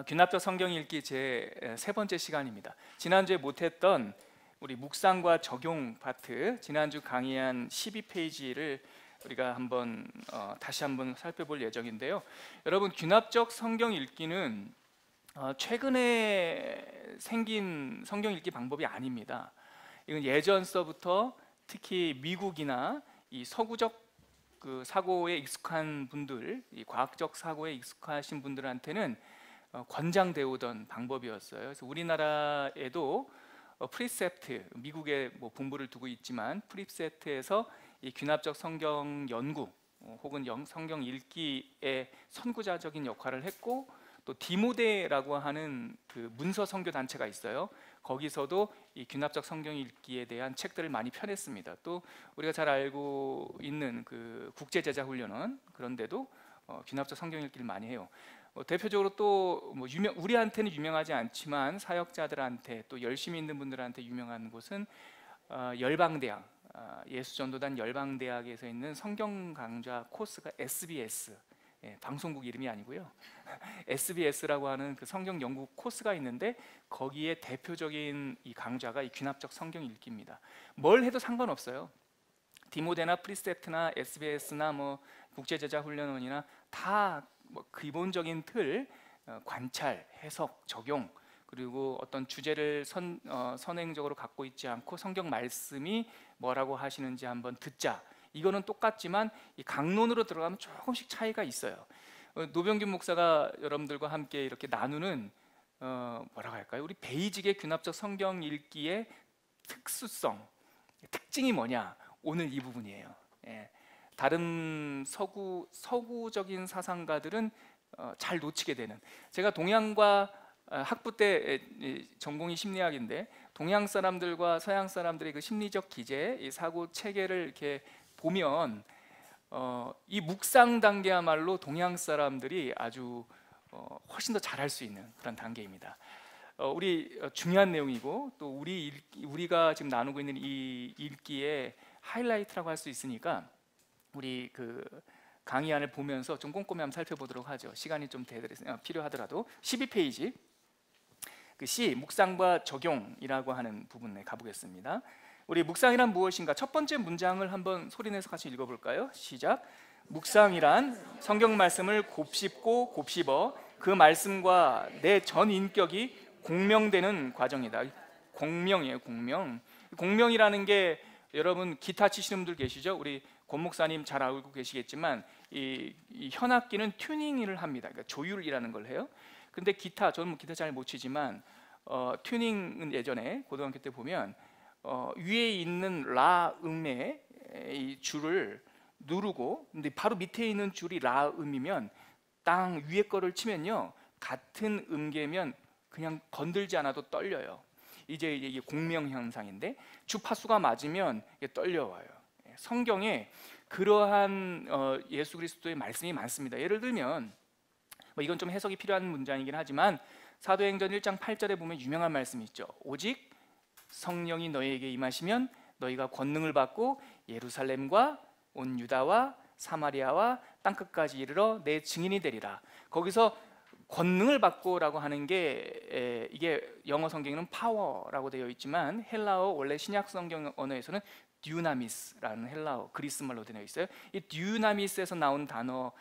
귀납적 성경 읽기 제 세 번째 시간입니다. 지난주에 못했던 우리 묵상과 적용 파트, 지난주 강의한 12페이지를 우리가 다시 한번 살펴볼 예정인데요. 여러분, 귀납적 성경 읽기는 최근에 생긴 성경 읽기 방법이 아닙니다. 이건 예전서부터 특히 미국이나 이 서구적 사고에 익숙한 분들, 이 과학적 사고에 익숙하신 분들한테는 권장되어 오던 방법이었어요. 그래서 우리나라에도 프리셉트, 미국에 본부를 두고 있지만 프리셉트에서 이 귀납적 성경 연구 혹은 성경 읽기의 선구자적인 역할을 했고, 또 디모데라고 하는 그 문서 선교 단체가 있어요. 거기서도 이 귀납적 성경 읽기에 대한 책들을 많이 펴냈습니다. 또 우리가 잘 알고 있는 그 국제 제자 훈련원, 그런데도 귀납적 성경 읽기를 많이 해요. 대표적으로 또 우리한테는 유명하지 않지만 사역자들한테, 또 열심히 있는 분들한테 유명한 곳은 열방대학, 예수전도단 열방대학에서 있는 성경 강좌 코스가 SBS, 방송국 이름이 아니고요. SBS라고 하는 그 성경 연구 코스가 있는데, 거기에 대표적인 이 강좌가 이 귀납적 성경 읽기입니다. 뭘 해도 상관없어요. 디모데나 프리셉트나 SBS나 국제제자훈련원이나 다 기본적인 틀, 관찰, 해석, 적용, 그리고 어떤 주제를 선행적으로 갖고 있지 않고 성경 말씀이 뭐라고 하시는지 한번 듣자. 이거는 똑같지만 이 강론으로 들어가면 조금씩 차이가 있어요. 노병균 목사가 여러분들과 함께 이렇게 나누는 뭐라고 할까요? 우리 베이직의 귀납적 성경 읽기의 특수성, 특징이 뭐냐? 오늘 이 부분이에요. 다른 서구적인 사상가들은 잘 놓치게 되는. 제가 동양과 학부 때 전공이 심리학인데, 동양 사람들과 서양 사람들의 그 심리적 기제, 이 사고 체계를 이렇게 보면 이 묵상 단계야말로 동양 사람들이 아주 훨씬 더 잘할 수 있는 그런 단계입니다. 우리 중요한 내용이고, 또 우리가 지금 나누고 있는 이 읽기의 하이라이트라고 할 수 있으니까 우리 그 강의안을 보면서 좀 꼼꼼히 한번 살펴보도록 하죠. 시간이 좀 필요하더라도 12페이지 그 C, 묵상과 적용이라고 하는 부분에 가보겠습니다. 우리 묵상이란 무엇인가? 첫 번째 문장을 한번 소리내서 같이 읽어볼까요? 시작. 묵상이란 성경 말씀을 곱씹고 곱씹어 그 말씀과 내 전 인격이 공명되는 과정이다. 공명이에요, 공명. 공명이라는 게, 여러분 기타 치시는 분들 계시죠? 우리 권 목사님 잘 알고 계시겠지만 이 현악기는 튜닝을 합니다. 그러니까 조율이라는 걸 해요. 근데 저는 기타 잘 못 치지만 튜닝은 예전에 고등학교 때 보면 위에 있는 라 음의 이 줄을 누르고, 근데 바로 밑에 있는 줄이 라 음이면 땅 위에 거를 치면요, 같은 음계면 그냥 건들지 않아도 떨려요. 이게 공명 현상인데, 주파수가 맞으면 이게 떨려와요. 성경에 그러한 예수 그리스도의 말씀이 많습니다. 예를 들면 이건 좀 해석이 필요한 문장이긴 하지만 사도행전 1장 8절에 보면 유명한 말씀이 있죠. 오직 성령이 너희에게 임하시면 너희가 권능을 받고 예루살렘과 온 유다와 사마리아와 땅끝까지 이르러 내 증인이 되리라. 거기서 권능을 받고라고 하는 게, 이게 영어 성경에는 파워라고 되어 있지만 헬라어 원래 신약 성경 언어에서는 듀나미스라는 헬라어, 그리스 말로 되어 있어요. 이 듀나미스에서 나온 단어,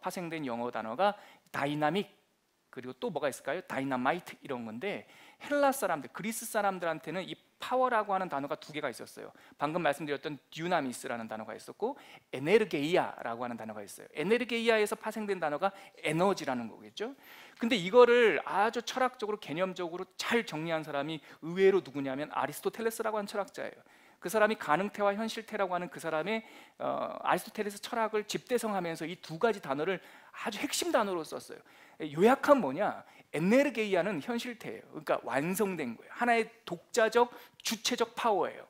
파생된 영어 단어가 다이나믹, 그리고 또 뭐가 있을까요? 다이나마이트, 이런 건데, 헬라 사람들, 그리스 사람들한테는 이 파워라고 하는 단어가 두 개가 있었어요. 방금 말씀드렸던 듀나미스라는 단어가 있었고, 에네르게이아라고 하는 단어가 있어요. 에네르게이아에서 파생된 단어가 에너지라는 거겠죠. 근데 이거를 아주 철학적으로, 개념적으로 잘 정리한 사람이 의외로 누구냐면 아리스토텔레스라고 하는 철학자예요. 그 사람이 가능태와 현실태라고 하는 그 사람의 아리스토텔레스 철학을 집대성하면서 이 두 가지 단어를 아주 핵심 단어로 썼어요. 요약하면 뭐냐? 에네르게이아는 현실태예요. 그러니까 완성된 거예요. 하나의 독자적 주체적 파워예요.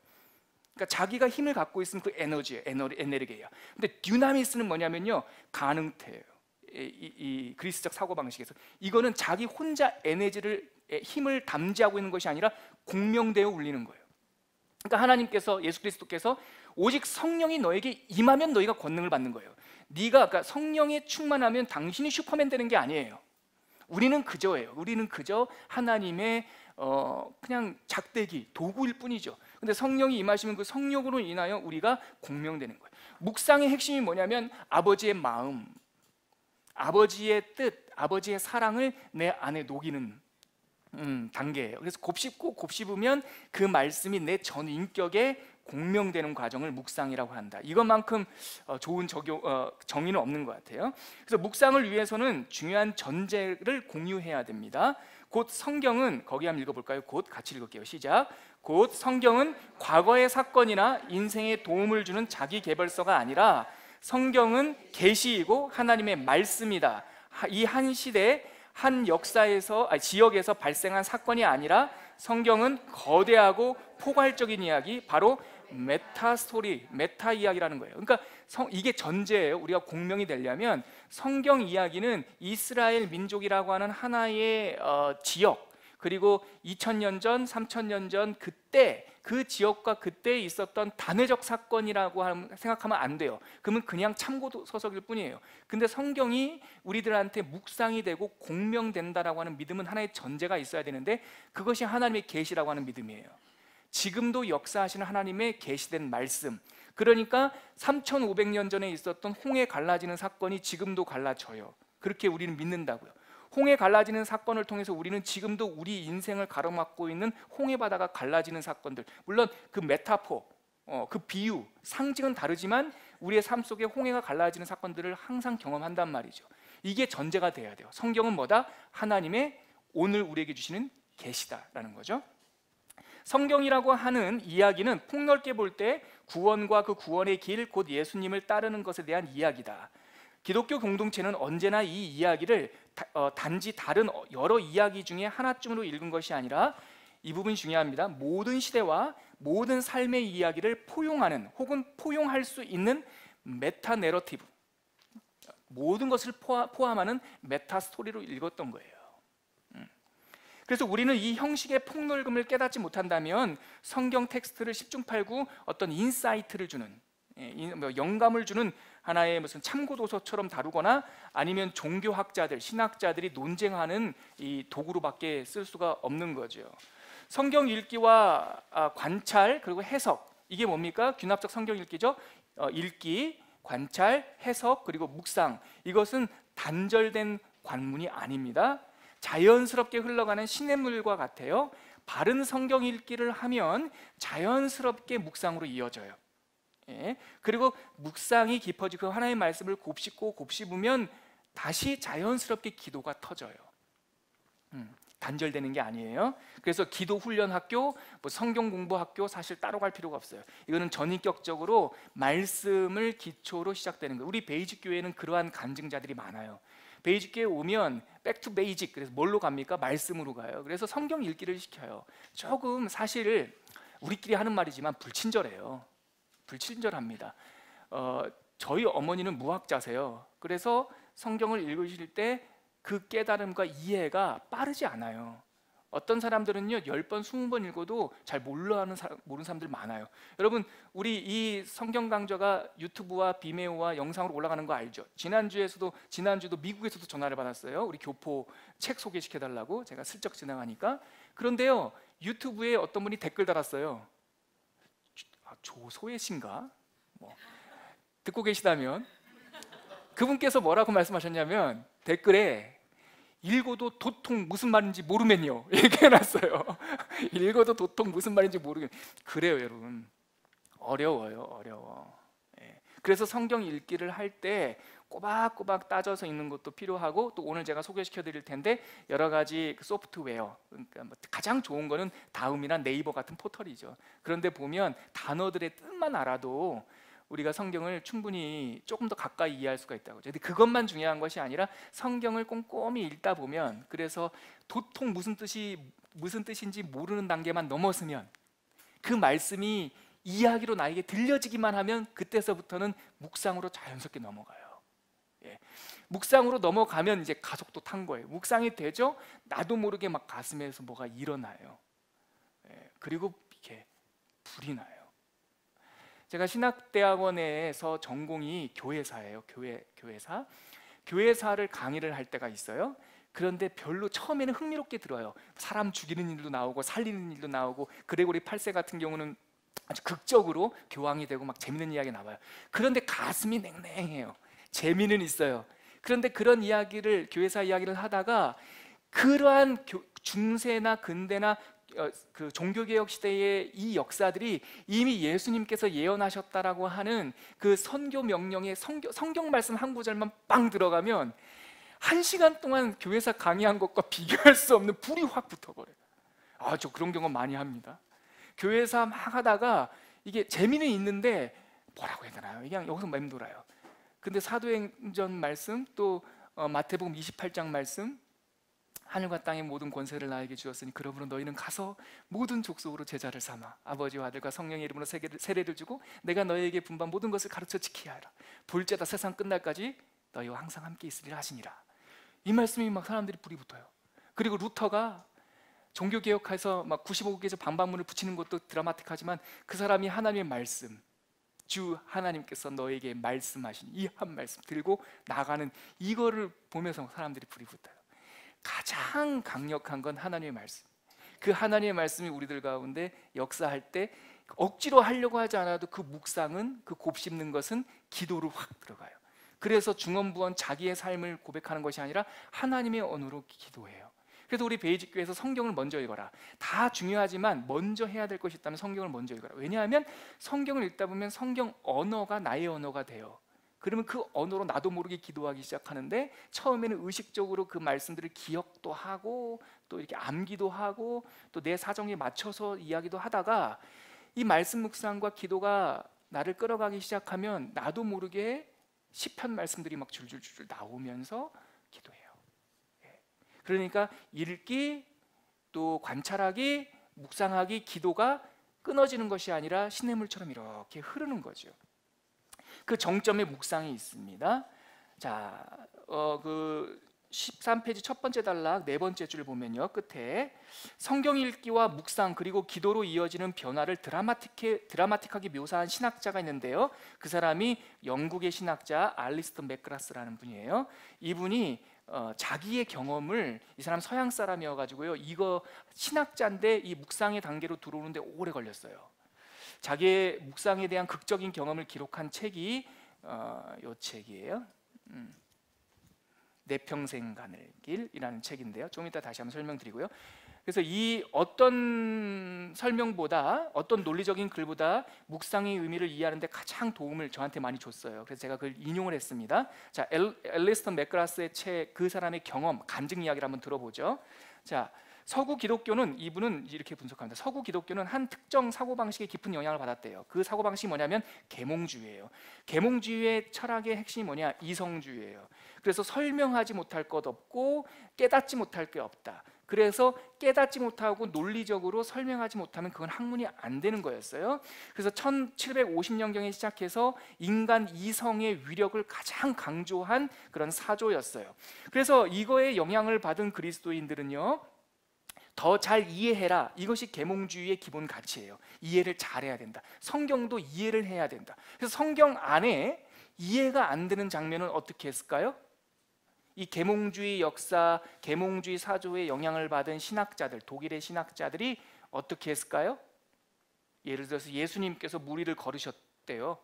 그러니까 자기가 힘을 갖고 있으면 그 에너지예요. 에네르게이아. 근데 듀나미스는 뭐냐면요, 가능태예요. 이 그리스적 사고방식에서 이거는 자기 혼자 힘을 담지하고 있는 것이 아니라 공명되어 울리는 거예요. 그러니까 하나님께서, 예수 그리스도께서 오직 성령이 너에게 임하면 너희가 권능을 받는 거예요. 그러니까 성령에 충만하면 당신이 슈퍼맨 되는 게 아니에요. 우리는 그저예요. 우리는 그저 하나님의 그냥 작대기, 도구일 뿐이죠. 근데 성령이 임하시면 그 성령으로 인하여 우리가 공명되는 거예요. 묵상의 핵심이 뭐냐면 아버지의 마음, 아버지의 뜻, 아버지의 사랑을 내 안에 녹이는 단계예요. 그래서 곱씹고 곱씹으면 그 말씀이 내 전 인격에 공명되는 과정을 묵상이라고 한다. 이것만큼 좋은 정의는 없는 것 같아요. 그래서 묵상을 위해서는 중요한 전제를 공유해야 됩니다. 곧 성경은, 거기 한번 읽어볼까요? 곧 같이 읽을게요. 시작. 곧 성경은 과거의 사건이나 인생에 도움을 주는 자기 개발서가 아니라 성경은 계시이고 하나님의 말씀이다. 이 한 시대, 한 역사에서, 지역에서 발생한 사건이 아니라 성경은 거대하고 포괄적인 이야기, 바로 메타 스토리, 메타 이야기라는 거예요. 그러니까 이게 전제예요. 우리가 공명이 되려면 성경 이야기는 이스라엘 민족이라고 하는 하나의 지역, 그리고 2000년 전, 3000년 전 그때 그 지역과 그때 있었던 단회적 사건이라고 생각하면 안 돼요. 그러면 그냥 참고 서적일 뿐이에요. 근데 성경이 우리들한테 묵상이 되고 공명된다라고 하는 믿음은 하나의 전제가 있어야 되는데, 그것이 하나님의 계시라고 하는 믿음이에요. 지금도 역사하시는 하나님의 계시된 말씀, 그러니까 3500년 전에 있었던 홍해 갈라지는 사건이 지금도 갈라져요. 그렇게 우리는 믿는다고요. 홍해 갈라지는 사건을 통해서 우리는 지금도 우리 인생을 가로막고 있는 홍해 바다가 갈라지는 사건들, 물론 그 메타포, 그 비유, 상징은 다르지만 우리의 삶 속에 홍해가 갈라지는 사건들을 항상 경험한단 말이죠. 이게 전제가 돼야 돼요. 성경은 뭐다? 하나님의 오늘 우리에게 주시는 계시다라는 거죠. 성경이라고 하는 이야기는 폭넓게 볼 때 구원과 그 구원의 길, 곧 예수님을 따르는 것에 대한 이야기다. 기독교 공동체는 언제나 이 이야기를 단지 다른 여러 이야기 중에 하나쯤으로 읽은 것이 아니라, 이 부분이 중요합니다. 모든 시대와 모든 삶의 이야기를 포용하는, 혹은 포용할 수 있는 메타 내러티브, 모든 것을 포함하는 메타 스토리로 읽었던 거예요. 그래서 우리는 이 형식의 폭넓음을 깨닫지 못한다면 성경 텍스트를 10중 8구 어떤 인사이트를 주는, 영감을 주는 하나의 무슨 참고 도서처럼 다루거나 아니면 종교학자들, 신학자들이 논쟁하는 이 도구로밖에 쓸 수가 없는 거죠. 성경 읽기와 관찰, 그리고 해석, 이게 뭡니까? 귀납적 성경 읽기죠. 읽기, 관찰, 해석, 그리고 묵상, 이것은 단절된 관문이 아닙니다. 자연스럽게 흘러가는 시냇물과 같아요. 바른 성경 읽기를 하면 자연스럽게 묵상으로 이어져요. 그리고 묵상이 깊어지고 하나님의 말씀을 곱씹고 곱씹으면 다시 자연스럽게 기도가 터져요. 단절되는 게 아니에요. 그래서 기도 훈련 학교, 성경 공부 학교 사실 따로 갈 필요가 없어요. 이거는 전인격적으로 말씀을 기초로 시작되는 거예요. 우리 베이직 교회는 그러한 간증자들이 많아요. 베이직 교회 오면 백투 베이직, 그래서 뭘로 갑니까? 말씀으로 가요. 그래서 성경 읽기를 시켜요. 조금 사실 우리끼리 하는 말이지만 불친절해요. 불친절합니다. 저희 어머니는 무학자세요. 그래서 성경을 읽으실 때 그 깨달음과 이해가 빠르지 않아요. 어떤 사람들은요 10번, 20번 읽어도 잘 모르는 사람들 많아요. 여러분, 우리 이 성경 강좌가 유튜브와 비메오와 영상으로 올라가는 거 알죠? 지난주도 미국에서도 전화를 받았어요. 우리 교포 책 소개시켜달라고. 제가 슬쩍 지나가니까. 그런데요 유튜브에 어떤 분이 댓글 달았어요. 조소혜 씨인가? 듣고 계시다면 그분께서 뭐라고 말씀하셨냐면 댓글에 읽어도 도통 무슨 말인지 모르면요 이렇게 해놨어요. 읽어도 도통 무슨 말인지 모르면. 그래요 여러분, 어려워. 그래서 성경 읽기를 할 때 꼬박꼬박 따져서 읽는 것도 필요하고, 또 오늘 제가 소개시켜 드릴 텐데 여러 가지 소프트웨어, 그러니까 가장 좋은 거는 다음이나 네이버 같은 포털이죠. 그런데 보면 단어들의 뜻만 알아도 우리가 성경을 충분히 조금 더 가까이 이해할 수가 있다고. 근데 그것만 중요한 것이 아니라 성경을 꼼꼼히 읽다 보면, 그래서 도통 무슨 뜻인지 모르는 단계만 넘어서면, 그 말씀이 이야기로 나에게 들려지기만 하면 그때서부터는 묵상으로 자연스럽게 넘어가요. 묵상으로 넘어가면 이제 가속도 탄 거예요. 묵상이 되죠? 나도 모르게 막 가슴에서 뭐가 일어나요. 그리고 이렇게 불이 나요. 제가 신학대학원에서 전공이 교회사예요. 교회사. 교회사를 강의를 할 때가 있어요. 그런데 별로 처음에는 흥미롭게 들어요. 사람 죽이는 일도 나오고 살리는 일도 나오고, 그레고리 8세 같은 경우는 아주 극적으로 교황이 되고 막 재밌는 이야기 나와요. 그런데 가슴이 냉랭해요. 재미는 있어요. 그런데 그런 이야기를, 교회사 이야기를 하다가 그러한 중세나 근대나 그 종교개혁 시대의 이 역사들이 이미 예수님께서 예언하셨다라고 하는 그 선교 명령에 성경 말씀 한 구절만 빵 들어가면 1시간 동안 교회사 강의한 것과 비교할 수 없는 불이 확 붙어버려요. 저 그런 경험 많이 합니다. 교회사 막 하다가 이게 재미는 있는데 뭐라고 해야 되나요? 그냥 여기서 맴돌아요. 근데 사도행전 말씀, 또 마태복음 28장 말씀, 하늘과 땅의 모든 권세를 나에게 주었으니 그러므로 너희는 가서 모든 족속으로 제자를 삼아 아버지와 아들과 성령의 이름으로 세례를 주고 내가 너희에게 분반 모든 것을 가르쳐 지키게 하라. 볼지어다 세상 끝날까지 너희와 항상 함께 있으리라 하시니라. 이 말씀이 막 사람들이 불이 붙어요. 그리고 루터가 종교개혁해서 막 95개조 방방문을 붙이는 것도 드라마틱하지만 그 사람이 하나님의 말씀, 주 하나님께서 너에게 말씀하신 이 한 말씀 들고 나가는 이거를 보면서 사람들이 불이 붙어요. 가장 강력한 건 하나님의 말씀. 그 하나님의 말씀이 우리들 가운데 역사할 때 억지로 하려고 하지 않아도 그 묵상은, 그 곱씹는 것은 기도로 확 들어가요. 그래서 중언부언 자기의 삶을 고백하는 것이 아니라 하나님의 언어로 기도해요. 그래서 우리 베이직교회에서 성경을 먼저 읽어라. 다 중요하지만 먼저 해야 될 것이 있다면 성경을 먼저 읽어라. 왜냐하면 성경을 읽다 보면 성경 언어가 나의 언어가 돼요. 그러면 그 언어로 나도 모르게 기도하기 시작하는데, 처음에는 의식적으로 그 말씀들을 기억도 하고 또 이렇게 암기도 하고 또 내 사정에 맞춰서 이야기도 하다가 이 말씀 묵상과 기도가 나를 끌어가기 시작하면 나도 모르게 시편 말씀들이 막 줄줄줄 나오면서 기도해요. 그러니까 읽기, 또 관찰하기, 묵상하기, 기도가 끊어지는 것이 아니라 시냇물처럼 이렇게 흐르는 거죠. 그 정점에 묵상이 있습니다. 자, 그 13페이지 첫 번째 단락 네 번째 줄 보면요, 끝에 성경 읽기와 묵상 그리고 기도로 이어지는 변화를 드라마틱하게 묘사한 신학자가 있는데요. 그 사람이 영국의 신학자 알리스터 맥그라스라는 분이에요. 이분이 자기의 경험을, 이 사람 서양 사람이어가지고요, 이거 신학자인데 이 묵상의 단계로 들어오는데 오래 걸렸어요. 자기의 묵상에 대한 극적인 경험을 기록한 책이 이 책이에요. 내 평생 가는 길이라는 책인데요. 좀 이따 다시 한번 설명드리고요. 그래서 이 어떤 설명보다, 어떤 논리적인 글보다 묵상의 의미를 이해하는 데 가장 도움을 저한테 많이 줬어요. 그래서 제가 그걸 인용을 했습니다. 자, 앨리스턴 맥그라스의 책, 그 사람의 경험, 간증 이야기를 한번 들어보죠. 자, 서구 기독교는, 이분은 이렇게 분석합니다. 서구 기독교는 한 특정 사고방식에 깊은 영향을 받았대요. 그 사고방식이 뭐냐면 계몽주의예요. 계몽주의의 철학의 핵심이 뭐냐? 이성주의예요. 그래서 설명하지 못할 것 없고 깨닫지 못할 게 없다. 그래서 깨닫지 못하고 논리적으로 설명하지 못하면 그건 학문이 안 되는 거였어요. 그래서 1750년경에 시작해서 인간 이성의 위력을 가장 강조한 그런 사조였어요. 그래서 이거에 영향을 받은 그리스도인들은요, 더 잘 이해해라. 이것이 계몽주의의 기본 가치예요. 이해를 잘해야 된다. 성경도 이해를 해야 된다. 그래서 성경 안에 이해가 안 되는 장면은 어떻게 했을까요? 이 계몽주의 역사, 계몽주의 사조에 영향을 받은 신학자들, 독일의 신학자들이 어떻게 했을까요? 예를 들어서 예수님께서 무리를 걸으셨대요.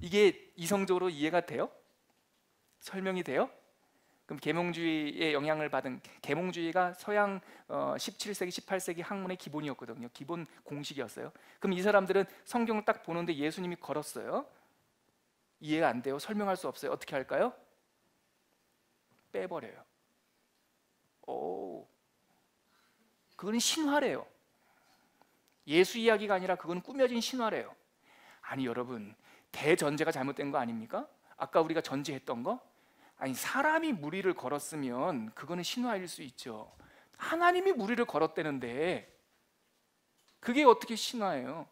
이게 이성적으로 이해가 돼요? 설명이 돼요? 그럼 계몽주의의 영향을 받은, 계몽주의가 서양 17세기, 18세기 학문의 기본이었거든요. 기본 공식이었어요. 그럼 이 사람들은 성경을 딱 보는데 예수님이 걸었어요. 이해가 안 돼요. 설명할 수 없어요. 어떻게 할까요? 빼버려요. 그건 신화래요. 예수 이야기가 아니라 그건 꾸며진 신화래요. 아니 여러분, 대전제가 잘못된 거 아닙니까? 아까 우리가 전제했던 거? 아니, 사람이 무리를 걸었으면 그거는 신화일 수 있죠. 하나님이 무리를 걸었다는데 그게 어떻게 신화예요?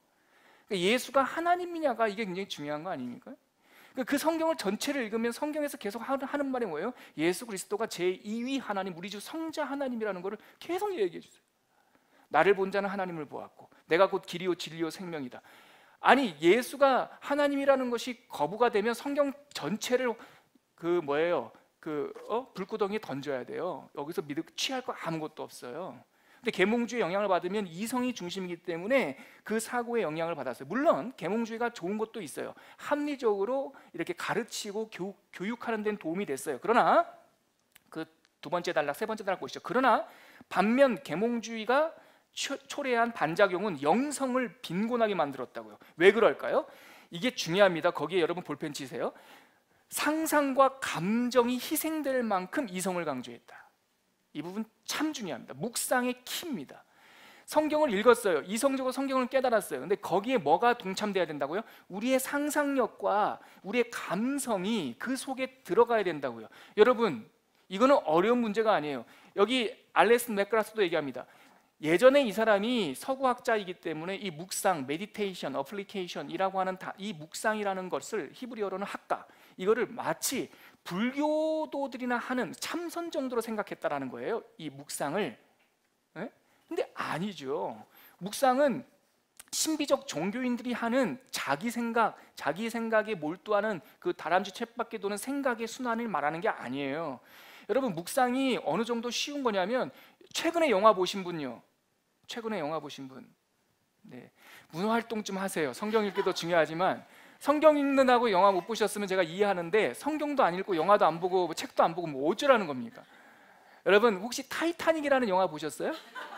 예수가 하나님이냐가 이게 굉장히 중요한 거 아닙니까? 그 성경을 전체를 읽으면 성경에서 계속 하는 말이 뭐예요? 예수 그리스도가 제2위 하나님, 우리 주 성자 하나님이라는 것을 계속 얘기해 주세요. 나를 본 자는 하나님을 보았고 내가 곧 길이요 진리요 생명이다. 아니, 예수가 하나님이라는 것이 거부가 되면 성경 전체를 불구덩이에 던져야 돼요. 여기서 취할 거 아무것도 없어요. 근데 계몽주의 영향을 받으면 이성이 중심이기 때문에 그 사고의 영향을 받았어요. 물론 계몽주의가 좋은 것도 있어요. 합리적으로 이렇게 가르치고 교육하는 데는 도움이 됐어요. 그러나 그 두 번째 단락, 세 번째 단락 보시죠. 그러나 반면 계몽주의가 초래한 반작용은 영성을 빈곤하게 만들었다고요. 왜 그럴까요? 이게 중요합니다. 거기에 여러분 볼펜 치세요. 상상과 감정이 희생될 만큼 이성을 강조했다. 이 부분 참 중요합니다. 묵상의 키입니다. 성경을 읽었어요. 이성적으로 성경을 깨달았어요. 근데 거기에 뭐가 동참돼야 된다고요? 우리의 상상력과 우리의 감성이 그 속에 들어가야 된다고요. 여러분, 이거는 어려운 문제가 아니에요. 여기 알레스 맥그라스도 얘기합니다. 예전에 이 사람이 서구학자이기 때문에 이 묵상, 메디테이션, 어플리케이션이라고 하는 이 묵상이라는 것을 히브리어로는 학가, 이거를 마치 불교도들이나 하는 참선 정도로 생각했다라는 거예요. 이 묵상을. 근데 아니죠. 묵상은 신비적 종교인들이 하는 자기 생각에 몰두하는 그 다람쥐 쳇바퀴 도는 생각의 순환을 말하는 게 아니에요. 여러분, 묵상이 어느 정도 쉬운 거냐면 최근에 영화 보신 분요. 최근에 영화 보신 분. 네. 문화 활동 좀 하세요. 성경 읽기도 중요하지만 성경 읽는다고 영화 못 보셨으면 제가 이해하는데 성경도 안 읽고 영화도 안 보고 책도 안 보고 뭐 어쩌라는 겁니까? 여러분, 혹시 타이타닉이라는 영화 보셨어요?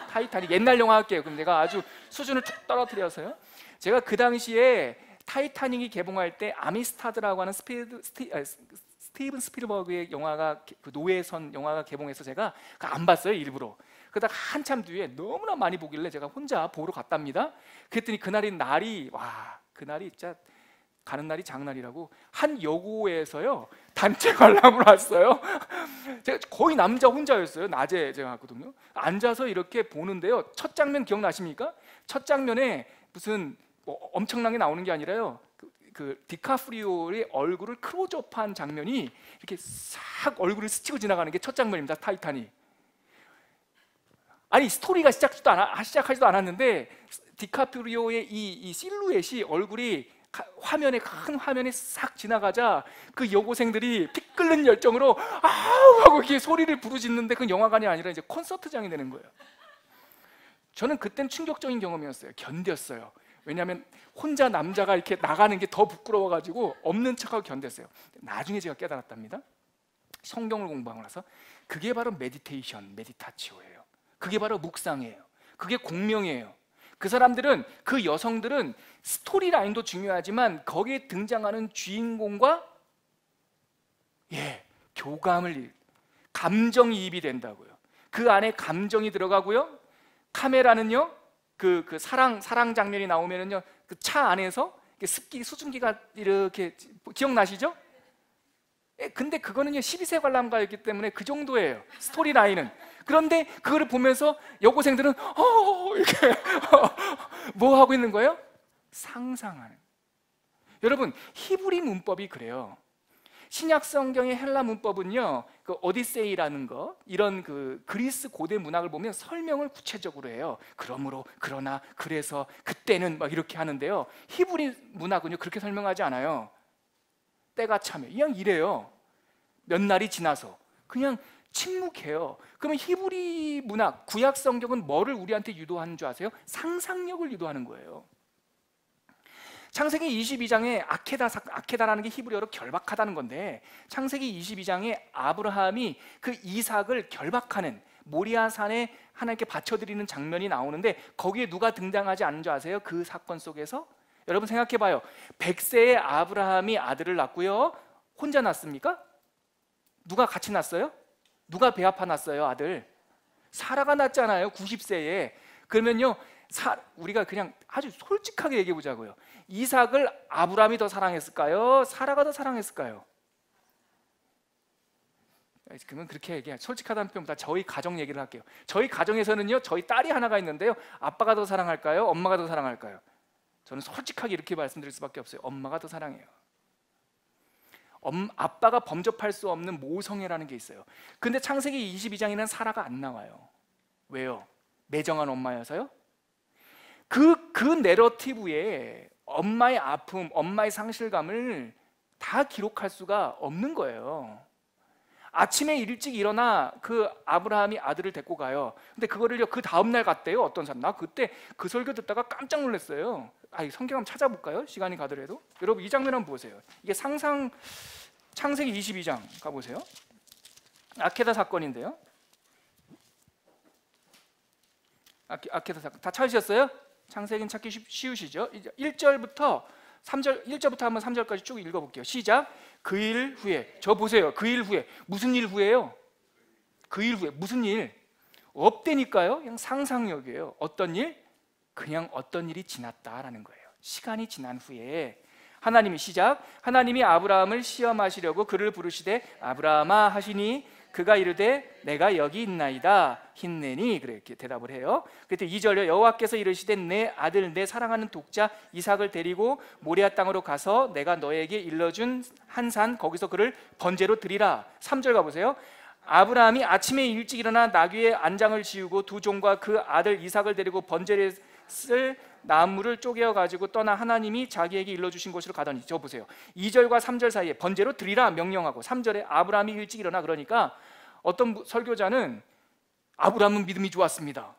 타이타닉 옛날 영화 할게요. 그럼 내가 아주 수준을 쭉 떨어뜨려서요. 제가 그 당시에 타이타닉이 개봉할 때 아미스타드라고 하는 스티븐 스필버그의 영화가, 그 노예선 영화가 개봉해서 제가 안 봤어요, 일부러. 그러다가 한참 뒤에 너무나 많이 보길래 제가 혼자 보러 갔답니다. 그랬더니 그날이 진짜 가는 날이 장날이라고 한 여고에서요 단체 관람을 왔어요. 제가 거의 남자 혼자였어요. 낮에 제가 갔거든요. 앉아서 이렇게 보는데요, 첫 장면 기억나십니까? 첫 장면에 무슨 엄청나게 나오는 게 아니라요, 그 디카프리오의 얼굴을 클로즈업한 장면이 이렇게 싹 얼굴을 스치고 지나가는 게 첫 장면입니다. 타이타닉. 아니, 스토리가 시작하지도 않았는데 디카프리오의 이 실루엣이, 얼굴이 큰 화면에 싹 지나가자 그 여고생들이 피 끓는 열정으로 아우 하고 이렇게 소리를 부르짖는데, 그 영화관이 아니라 이제 콘서트장이 되는 거예요. 저는 그땐 충격적인 경험이었어요. 견뎠어요. 왜냐하면 혼자 남자가 이렇게 나가는 게 더 부끄러워가지고 없는 척하고 견뎠어요. 나중에 제가 깨달았답니다. 성경을 공부하고 나서 그게 바로 메디타치오예요. 그게 바로 묵상이에요. 그게 공명이에요. 그 여성들은 스토리라인도 중요하지만 거기에 등장하는 주인공과 감정이입이 된다고요. 그 안에 감정이 들어가고요. 카메라는요, 그 사랑 장면이 나오면은요, 그 차 안에서 수증기가 이렇게, 기억나시죠? 근데 그거는요 12세 관람가였기 때문에 그 정도예요, 스토리 라인은. 그런데 그거를 보면서 여고생들은 이렇게 뭐 하고 있는 거예요? 상상하는. 여러분, 히브리 문법이 그래요. 신약 성경의 헬라 문법은요, 그 오디세이라는 거, 이런 그 그리스 고대 문학을 보면 설명을 구체적으로 해요. 그러므로, 그러나, 그래서, 그때는 막 이렇게 하는데요, 히브리 문학은요 그렇게 설명하지 않아요. 때가 차면 그냥 이래요. 몇 날이 지나서 그냥 침묵해요. 그러면 히브리 문학, 구약 성경은 뭐를 우리한테 유도하는 줄 아세요? 상상력을 유도하는 거예요. 창세기 22장에 아케다라는 게 히브리어로 결박하다는 건데, 창세기 22장에 아브라함이 그 이삭을 결박하는, 모리아산에 하나님께 바쳐드리는 장면이 나오는데, 거기에 누가 등장하지 않는 줄 아세요? 그 사건 속에서 여러분 생각해봐요. 100세에 아브라함이 아들을 낳고요, 혼자 낳습니까? 누가 같이 낳았어요? 누가 배아파 낳았어요? 아들 사라가 낳았잖아요, 90세에. 그러면요, 우리가 그냥 아주 솔직하게 얘기해 보자고요. 이삭을 아브라함이 더 사랑했을까요? 사라가 더 사랑했을까요? 그러면 그렇게 얘기해요. 솔직하다는 표현보다 저희 가정 얘기를 할게요. 저희 가정에서는요, 저희 딸이 하나가 있는데요, 아빠가 더 사랑할까요? 엄마가 더 사랑할까요? 저는 솔직하게 이렇게 말씀드릴 수밖에 없어요. 엄마가 더 사랑해요. 아빠가 범접할 수 없는 모성애라는 게 있어요. 근데 창세기 22장에는 사라가 안 나와요. 왜요? 매정한 엄마여서요? 그 내러티브에 엄마의 아픔, 엄마의 상실감을 다 기록할 수가 없는 거예요. 아침에 일찍 일어나 그 아브라함이 아들을 데리고 가요. 근데 그거를요 그 다음날 갔대요. 어떤 사람. 나 그때 그 설교 듣다가 깜짝 놀랐어요. 성경 한번 찾아볼까요? 시간이 가더라도. 여러분 이 장면 한번 보세요. 이게 창세기 22장 가보세요. 아케다 사건인데요. 아케다 사건 다 찾으셨어요? 창세기는 찾기 쉬우시죠? 1절부터 3절, 1절부터 한번 3절까지 쭉 읽어볼게요. 시작. 그 일 후에, 저 보세요. 그 일 후에. 무슨 일 후에요? 그 일 후에 무슨 일? 없대니까요. 그냥 상상력이에요. 어떤 일? 그냥 어떤 일이 지났다라는 거예요. 시간이 지난 후에 하나님이 시작. 하나님이 아브라함을 시험하시려고 그를 부르시되 아브라함아 하시니 그가 이르되 내가 여기 있나이다. 힘내니 그렇게 대답을 해요. 그때 2절에 여호와께서 이르시되 내 아들 내 사랑하는 독자 이삭을 데리고 모리아 땅으로 가서 내가 너에게 일러준 한 산 거기서 그를 번제로 드리라. 3절 가보세요. 아브라함이 아침에 일찍 일어나 나귀의 안장을 지우고 두 종과 그 아들 이삭을 데리고 번제를 쓸 나무를 쪼개어 가지고 떠나 하나님이 자기에게 일러주신 곳으로 가더니, 저 보세요. 2절과 3절 사이에 번제로 드리라 명령하고 3절에 아브라함이 일찍 일어나, 그러니까 어떤 설교자는 아브라함은 믿음이 좋았습니다.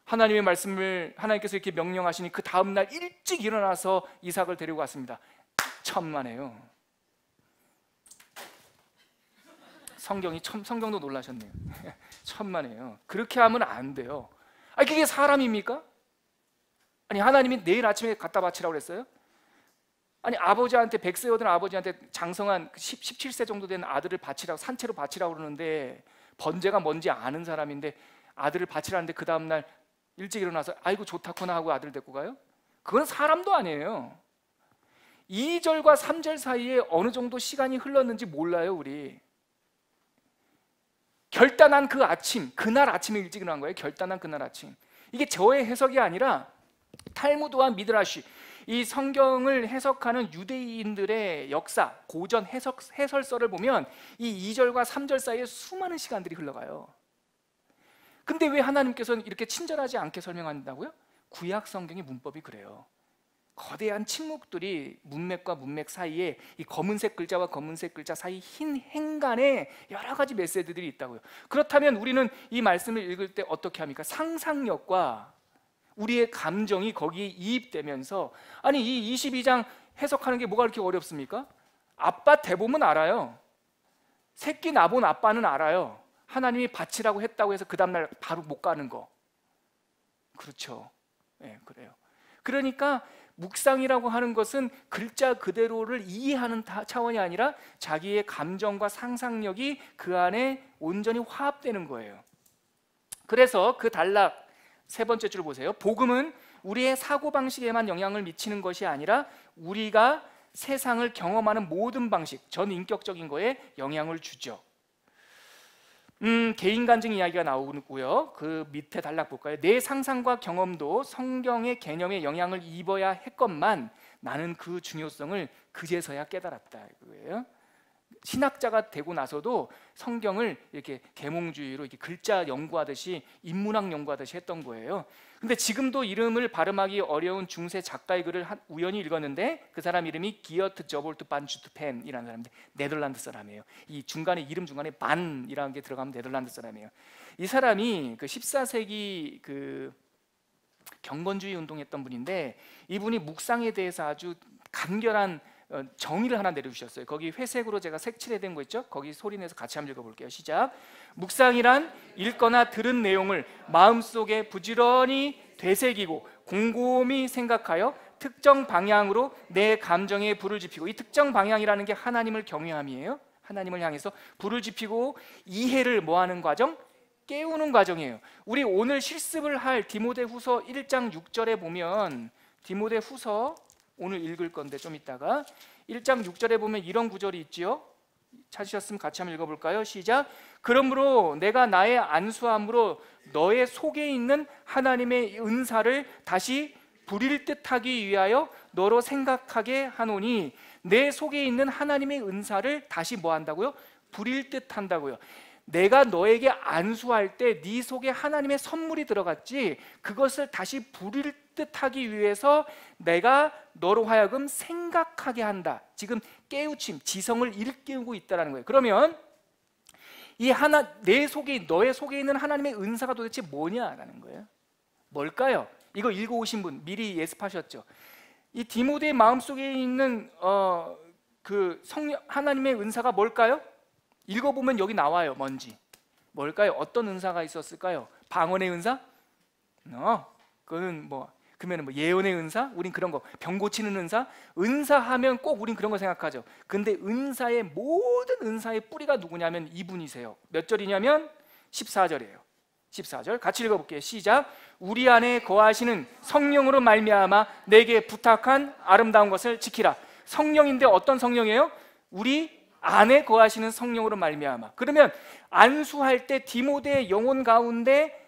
하나님의 말씀을 하나님께서 이렇게 명령하시니 그 다음날 일찍 일어나서 이삭을 데리고 갔습니다. 천만에요. 성경도 놀라셨네요. 천만에요. 그렇게 하면 안 돼요. 그게 사람입니까? 하나님이 내일 아침에 갖다 바치라고 그랬어요? 아버지한테 100세여든 아버지한테 장성한 17세 정도 된 아들을 바치라고, 산채로 바치라고 그러는데 번제가 뭔지 아는 사람인데 아들을 바치라는데 그 다음날 일찍 일어나서 아이고 좋다구나 하고 아들 데리고 가요? 그건 사람도 아니에요. 2절과 3절 사이에 어느 정도 시간이 흘렀는지 몰라요. 우리 결단한 그 아침, 그날 아침에 일찍 일어난 거예요. 결단한 그날 아침. 이게 저의 해석이 아니라 탈무드와 미드라시, 이 성경을 해석하는 유대인들의 역사, 고전 해설서를 보면 이 2절과 3절 사이에 수많은 시간들이 흘러가요. 근데 왜 하나님께서는 이렇게 친절하지 않게 설명한다고요? 구약 성경의 문법이 그래요. 거대한 침묵들이 문맥과 문맥 사이에, 이 검은색 글자와 검은색 글자 사이 흰 행간에 여러 가지 메시지들이 있다고요. 그렇다면 우리는 이 말씀을 읽을 때 어떻게 합니까? 상상력과 우리의 감정이 거기에 이입되면서, 이 22장 해석하는 게 뭐가 그렇게 어렵습니까? 아빠 대보면 알아요. 새끼 나본 아빠는 알아요. 하나님이 바치라고 했다고 해서 그 다음날 바로 못 가는 거. 그렇죠. 네, 그래요. 그러니까 묵상이라고 하는 것은 글자 그대로를 이해하는 차원이 아니라 자기의 감정과 상상력이 그 안에 온전히 화합되는 거예요. 그래서 그 단락 세 번째 줄 보세요. 복음은 우리의 사고방식에만 영향을 미치는 것이 아니라 우리가 세상을 경험하는 모든 방식, 전 인격적인 거에 영향을 주죠. 개인 간증 이야기가 나오고요. 그 밑에 단락 볼까요? 내 상상과 경험도 성경의 개념에 영향을 입어야 했건만 나는 그 중요성을 그제서야 깨달았다 이거예요. 신학자가 되고 나서도 성경을 이렇게 계몽주의로 이렇게 글자 연구하듯이 인문학 연구하듯이 했던 거예요. 근데 지금도 이름을 발음하기 어려운 중세 작가의 글을 우연히 읽었는데 그 사람 이름이 기어트 저볼트 반주트 펜이라는 사람인데 네덜란드 사람이에요. 이 중간에 이름 중간에 반이라는 게 들어가면 네덜란드 사람이에요. 이 사람이 그 14세기 그 경건주의 운동했던 분인데 이분이 묵상에 대해서 아주 간결한 정의를 하나 내려주셨어요. 거기 회색으로 제가 색칠해둔 거 있죠? 거기 소리내서 같이 한번 읽어볼게요. 시작. 묵상이란 읽거나 들은 내용을 마음속에 부지런히 되새기고 곰곰이 생각하여 특정 방향으로 내 감정에 불을 지피고, 이 특정 방향이라는 게 하나님을 경외함이에요. 하나님을 향해서 불을 지피고 이해를 뭐하는 과정? 깨우는 과정이에요. 우리 오늘 실습을 할 디모데후서 1장 6절에 보면, 디모데후서 오늘 읽을 건데 좀 이따가 1장 6절에 보면 이런 구절이 있지요. 찾으셨으면 같이 한번 읽어볼까요? 시작. 그러므로 내가 나의 안수함으로 너의 속에 있는 하나님의 은사를 다시 부릴 듯하기 위하여 너로 생각하게 하노니, 내 속에 있는 하나님의 은사를 다시 뭐 한다고요? 부릴 듯 한다고요. 내가 너에게 안수할 때 네 속에 하나님의 선물이 들어갔지, 그것을 다시 부릴 듯하기 위해서 내가 너로 하여금 생각하게 한다. 지금 깨우침, 지성을 일깨우고 있다는 거예요. 그러면 이 너의 속에 있는 하나님의 은사가 도대체 뭐냐라는 거예요. 뭘까요? 이거 읽어오신 분 미리 예습하셨죠? 이 디모데의 마음속에 있는 그 성령 하나님의 은사가 뭘까요? 읽어보면 여기 나와요. 뭔지. 뭘까요? 어떤 은사가 있었을까요? 방언의 은사? 그거는 그러면 예언의 은사? 우린 그런 거, 병 고치는 은사? 은사하면 꼭 우린 그런 거 생각하죠. 근데 모든 은사의 뿌리가 누구냐면 이분이세요. 몇 절이냐면 14절이에요. 14절 같이 읽어볼게요. 시작. 우리 안에 거하시는 성령으로 말미암아 내게 부탁한 아름다운 것을 지키라. 성령인데 어떤 성령이에요? 우리 안에 거하시는 성령으로 말미암아. 그러면 안수할 때 디모데의 영혼 가운데,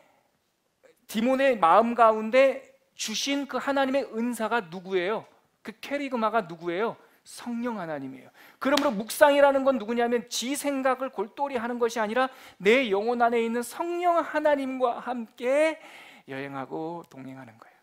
디모데의 마음 가운데 주신 그 하나님의 은사가 누구예요? 그 캐리그마가 누구예요? 성령 하나님이에요. 그러므로 묵상이라는 건 누구냐면 지 생각을 골똘히 하는 것이 아니라 내 영혼 안에 있는 성령 하나님과 함께 여행하고 동행하는 거예요.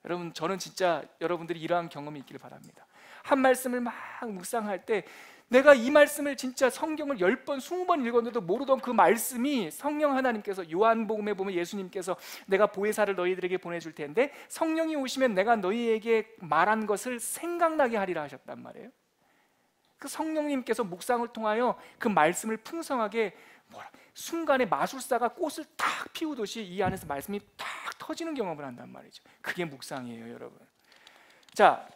여러분, 저는 진짜 여러분들이 이러한 경험이 있기를 바랍니다. 한 말씀을 막 묵상할 때 내가 이 말씀을 진짜 성경을 10번, 20번 읽었는데도 모르던 그 말씀이 성령 하나님께서, 요한복음에 보면 예수님께서 내가 보혜사를 너희들에게 보내줄 텐데 성령이 오시면 내가 너희에게 말한 것을 생각나게 하리라 하셨단 말이에요. 그 성령님께서 묵상을 통하여 그 말씀을 풍성하게 순간에 마술사가 꽃을 탁 피우듯이 이 안에서 말씀이 탁 터지는 경험을 한단 말이죠. 그게 묵상이에요, 여러분. 자,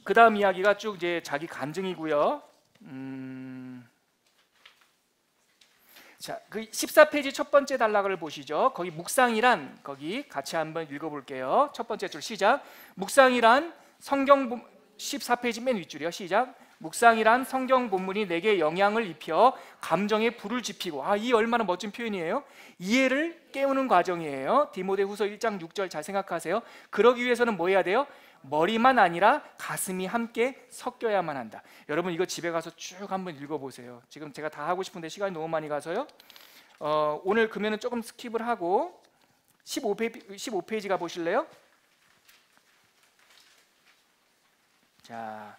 그 다음 이야기가 쭉 이제 자기 간증이고요. 자, 그 14페이지 첫 번째 단락을 보시죠. 거기 묵상이란, 거기 같이 한번 읽어볼게요. 첫 번째 줄 시작. 묵상이란 14페이지 맨 윗줄이요. 시작. 묵상이란 성경 본문이 내게 영향을 입혀 감정에 불을 지피고, 이 얼마나 멋진 표현이에요. 이해를 깨우는 과정이에요. 디모데후서 1장 6절 잘 생각하세요. 그러기 위해서는 뭐 해야 돼요? 머리만 아니라 가슴이 함께 섞여야만 한다. 여러분, 이거 집에 가서 쭉 한번 읽어보세요. 지금 제가 다 하고 싶은데 시간이 너무 많이 가서요. 오늘 그러면은 조금 스킵을 하고 15페이지 가보실래요? 자,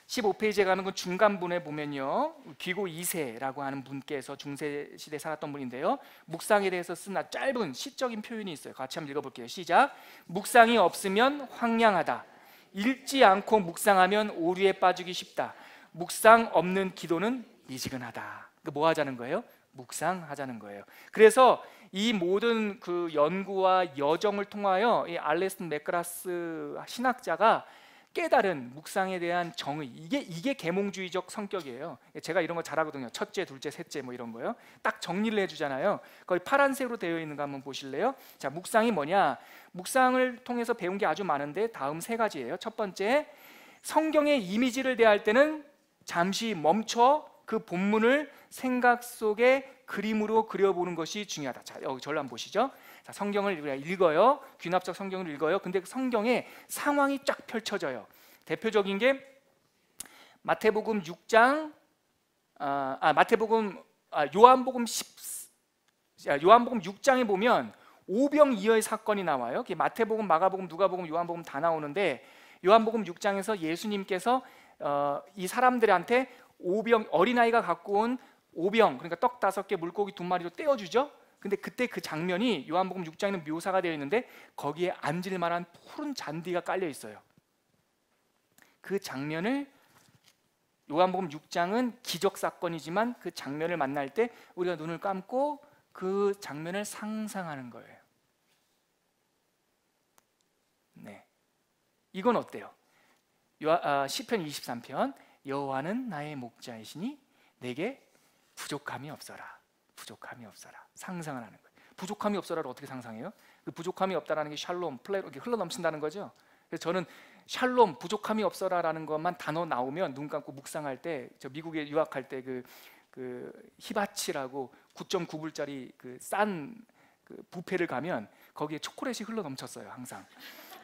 15페이지에 가면 그 중간분에 보면요, 귀고 2세라고 하는 분께서 중세시대에 살았던 분인데요, 묵상에 대해서 쓴 짧은 시적인 표현이 있어요. 같이 한번 읽어볼게요. 시작. 묵상이 없으면 황량하다. 읽지 않고 묵상하면 오류에 빠지기 쉽다. 묵상 없는 기도는 미지근하다. 뭐 하자는 거예요? 묵상하자는 거예요. 그래서 이 모든 그 연구와 여정을 통하여 이 알레슨 맥그라스 신학자가 깨달은 묵상에 대한 정의, 이게 계몽주의적 성격이에요. 제가 이런 거 잘하거든요. 첫째, 둘째, 셋째 뭐 이런 거요. 딱 정리를 해주잖아요. 거기 파란색으로 되어 있는 거 한번 보실래요? 자, 묵상이 뭐냐? 묵상을 통해서 배운 게 아주 많은데 다음 세 가지예요. 첫 번째, 성경의 이미지를 대할 때는 잠시 멈춰 그 본문을 생각 속에 그림으로 그려보는 것이 중요하다. 자, 여기 절로 한번 보시죠. 자, 성경을 읽어요. 귀납적 성경을 읽어요. 근데 그 성경에 상황이 쫙 펼쳐져요. 대표적인 게 마태복음 6장, 요한복음 6장에 보면 오병이어의 사건이 나와요. 마태복음, 마가복음, 누가복음, 요한복음 다 나오는데 요한복음 6장에서 예수님께서 이 사람들한테 어린아이가 갖고 온 오병, 그러니까 떡 5개, 물고기 2마리로 떼어주죠. 근데 그때 그 장면이 요한복음 6장에는 묘사가 되어 있는데 거기에 앉을 만한 푸른 잔디가 깔려 있어요. 그 장면을, 요한복음 6장은 기적 사건이지만 그 장면을 만날 때 우리가 눈을 감고 그 장면을 상상하는 거예요. 네, 이건 어때요? 시편 23편, 여호와는 나의 목자이시니 내게 부족함이 없어라. 부족함이 없어라. 상상을 하는 거예요. 부족함이 없어라를 어떻게 상상해요? 그 부족함이 없다라는 게 샬롬, 플레로, 이렇게 흘러넘친다는 거죠. 그래서 저는 샬롬, 부족함이 없어라라는 것만 단어 나오면 눈 감고 묵상할 때, 저 미국에 유학할 때 그 히바치라고 9.9불짜리 그 싼 그 뷔페를 가면 거기에 초콜릿이 흘러넘쳤어요. 항상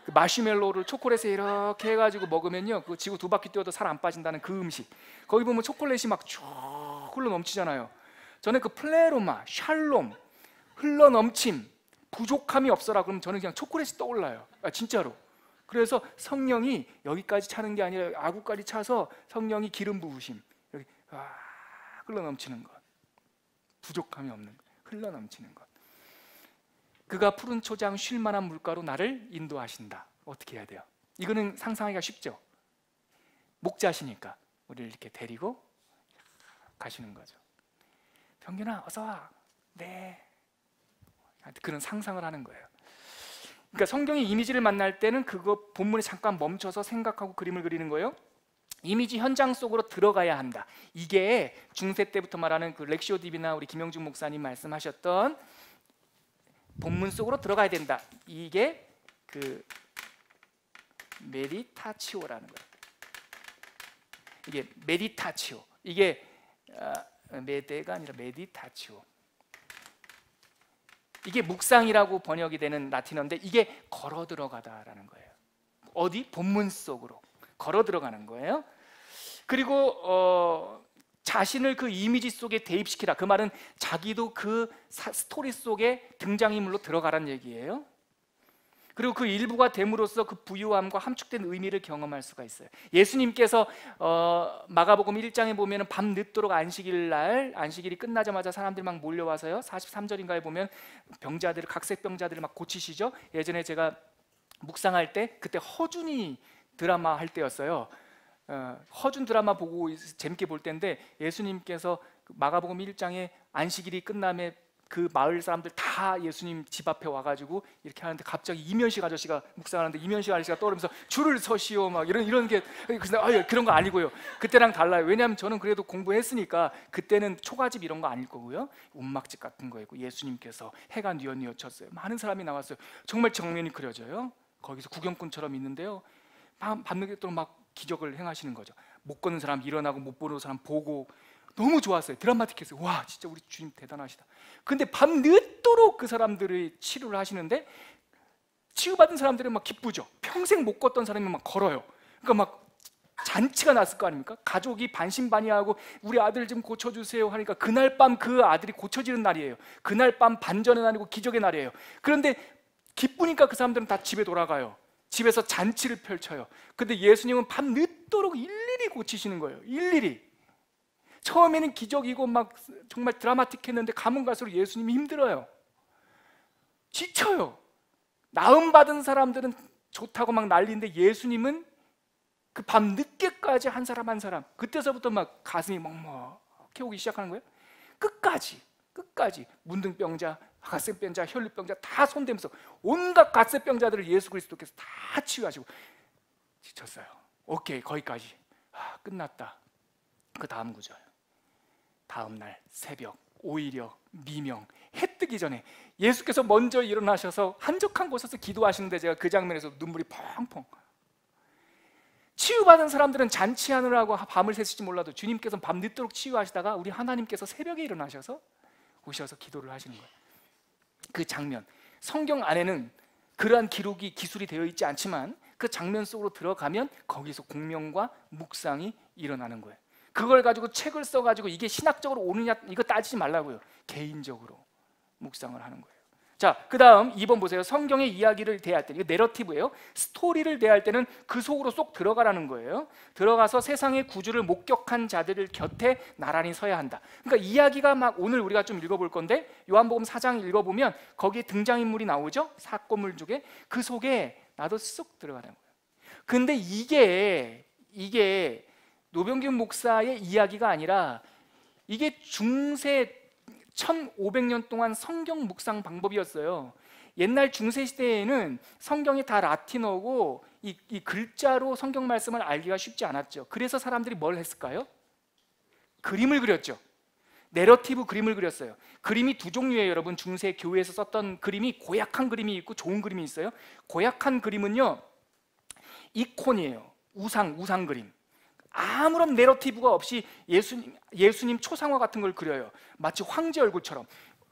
그 마시멜로를 초콜릿에 이렇게 해가지고 먹으면요, 그 지구 2바퀴 뛰어도 살 안 빠진다는 그 음식. 거기 보면 초콜릿이 막 쭉 흘러넘치잖아요. 저는 그 플레로마, 샬롬, 흘러넘침, 부족함이 없어라 그러면 저는 그냥 초콜릿이 떠올라요. 진짜로. 그래서 성령이 여기까지 차는 게 아니라 아구까지 차서 성령이 기름 부으심, 여기 흘러넘치는 것, 부족함이 없는 것, 흘러넘치는 것. 그가 푸른 초장 쉴 만한 물가로 나를 인도하신다. 어떻게 해야 돼요? 이거는 상상하기가 쉽죠? 목자시니까 우리를 이렇게 데리고 가시는 거죠. 병균아 어서 와. 네. 그런 상상을 하는 거예요. 그러니까 성경의 이미지를 만날 때는 그거 본문에 잠깐 멈춰서 생각하고 그림을 그리는 거예요. 이미지 현장 속으로 들어가야 한다. 이게 중세 때부터 말하는 그 렉시오 디비나 우리 김영중 목사님 말씀하셨던 본문 속으로 들어가야 된다. 이게 그 메디타치오라는 거예요. 이게 메디타치오. 이게 메데가 아니라 메디타치오. 이게 묵상이라고 번역이 되는 라틴어인데 이게 걸어 들어가다라는 거예요. 어디? 본문 속으로 걸어 들어가는 거예요. 그리고 자신을 그 이미지 속에 대입시키라. 그 말은 자기도 그 스토리 속에 등장인물로 들어가라는 얘기예요. 그리고 그 일부가 됨으로써 그 부유함과 함축된 의미를 경험할 수가 있어요. 예수님께서 마가복음 1장에 보면 밤 늦도록 안식일이 끝나자마자 사람들이 막 몰려와서요, 43절인가에 보면 병자들을, 각색 병자들을 막 고치시죠. 예전에 제가 묵상할 때 그때 허준이 드라마 할 때였어요. 허준 드라마 보고 재밌게 볼 때인데 예수님께서 마가복음 1장에 안식일이 끝남에 그 마을 사람들 다 예수님 집 앞에 와가지고 이렇게 하는데 갑자기 이면식 아저씨가 묵상하는데 이면식 아저씨가 떠오르면서 줄을 서시오 막 이런 게 그런 거 아니고요. 그때랑 달라요. 왜냐하면 저는 그래도 공부했으니까 그때는 초가집 이런 거 아닐 거고요. 운막집 같은 거였고 예수님께서 해가 뉘엿뉘엿 쳤어요. 많은 사람이 나왔어요. 정말 정면이 그려져요. 거기서 구경꾼처럼 있는데요. 밤늦도록 막 기적을 행하시는 거죠. 못 걷는 사람 일어나고 못 보는 사람 보고 너무 좋았어요. 드라마틱했어요. 와, 진짜 우리 주님 대단하시다. 근데 밤늦도록 그 사람들이 치료를 하시는데 치유받은 사람들은 막 기쁘죠. 평생 못 걷던 사람이 막 걸어요. 그러니까 막 잔치가 났을 거 아닙니까? 가족이 반신반의하고 우리 아들 좀 고쳐주세요 하니까 그날 밤 그 아들이 고쳐지는 날이에요. 그날 밤 반전의 날이고 기적의 날이에요. 그런데 기쁘니까 그 사람들은 다 집에 돌아가요. 집에서 잔치를 펼쳐요. 근데 예수님은 밤늦도록 일일이 고치시는 거예요. 일일이. 처음에는 기적이고 막 정말 드라마틱했는데 가면 갈수록 예수님이 힘들어요. 지쳐요. 나음 받은 사람들은 좋다고 막 난리인데 예수님은 그 밤 늦게까지 한 사람 한 사람, 그때서부터 막 가슴이 먹먹해 오기 시작하는 거예요. 끝까지 문둥병자, 갓세병자, 혈류병자 다 손대면서 온갖 갓세병자들을 예수 그리스도께서 다 치유하시고 지쳤어요. 오케이, 거기까지. 끝났다. 그 다음 구절. 다음 날 새벽, 오히려 미명, 해 뜨기 전에 예수께서 먼저 일어나셔서 한적한 곳에서 기도하시는데 제가 그 장면에서 눈물이 펑펑. 치유받은 사람들은 잔치하느라고 밤을 새실지 몰라도 주님께서는 밤늦도록 치유하시다가 우리 하나님께서 새벽에 일어나셔서 오셔서 기도를 하시는 거예요. 그 장면, 성경 안에는 그러한 기록이 기술이 되어 있지 않지만 그 장면 속으로 들어가면 거기서 공명과 묵상이 일어나는 거예요. 그걸 가지고 책을 써가지고 이게 신학적으로 옳으냐 이거 따지지 말라고요. 개인적으로 묵상을 하는 거예요. 자, 그 다음 2번 보세요. 성경의 이야기를 대할 때, 이거 내러티브예요. 스토리를 대할 때는 그 속으로 쏙 들어가라는 거예요. 들어가서 세상의 구주를 목격한 자들을 곁에 나란히 서야 한다. 그러니까 이야기가 막 오늘 우리가 좀 읽어볼 건데 요한복음 4장 읽어보면 거기에 등장인물이 나오죠. 사건물 중에 그 속에 나도 쏙 들어가는 거예요. 근데 이게 노병균 목사의 이야기가 아니라 이게 중세 1500년 동안 성경 묵상 방법이었어요. 옛날 중세 시대에는 성경이 다 라틴어고 이 글자로 성경 말씀을 알기가 쉽지 않았죠. 그래서 사람들이 뭘 했을까요? 그림을 그렸죠. 내러티브 그림을 그렸어요. 그림이 두 종류예요, 여러분. 중세 교회에서 썼던 그림이 고약한 그림이 있고 좋은 그림이 있어요. 고약한 그림은요, 이콘이에요. 우상 그림. 아무런 내러티브가 없이 예수님 초상화 같은 걸 그려요. 마치 황제 얼굴처럼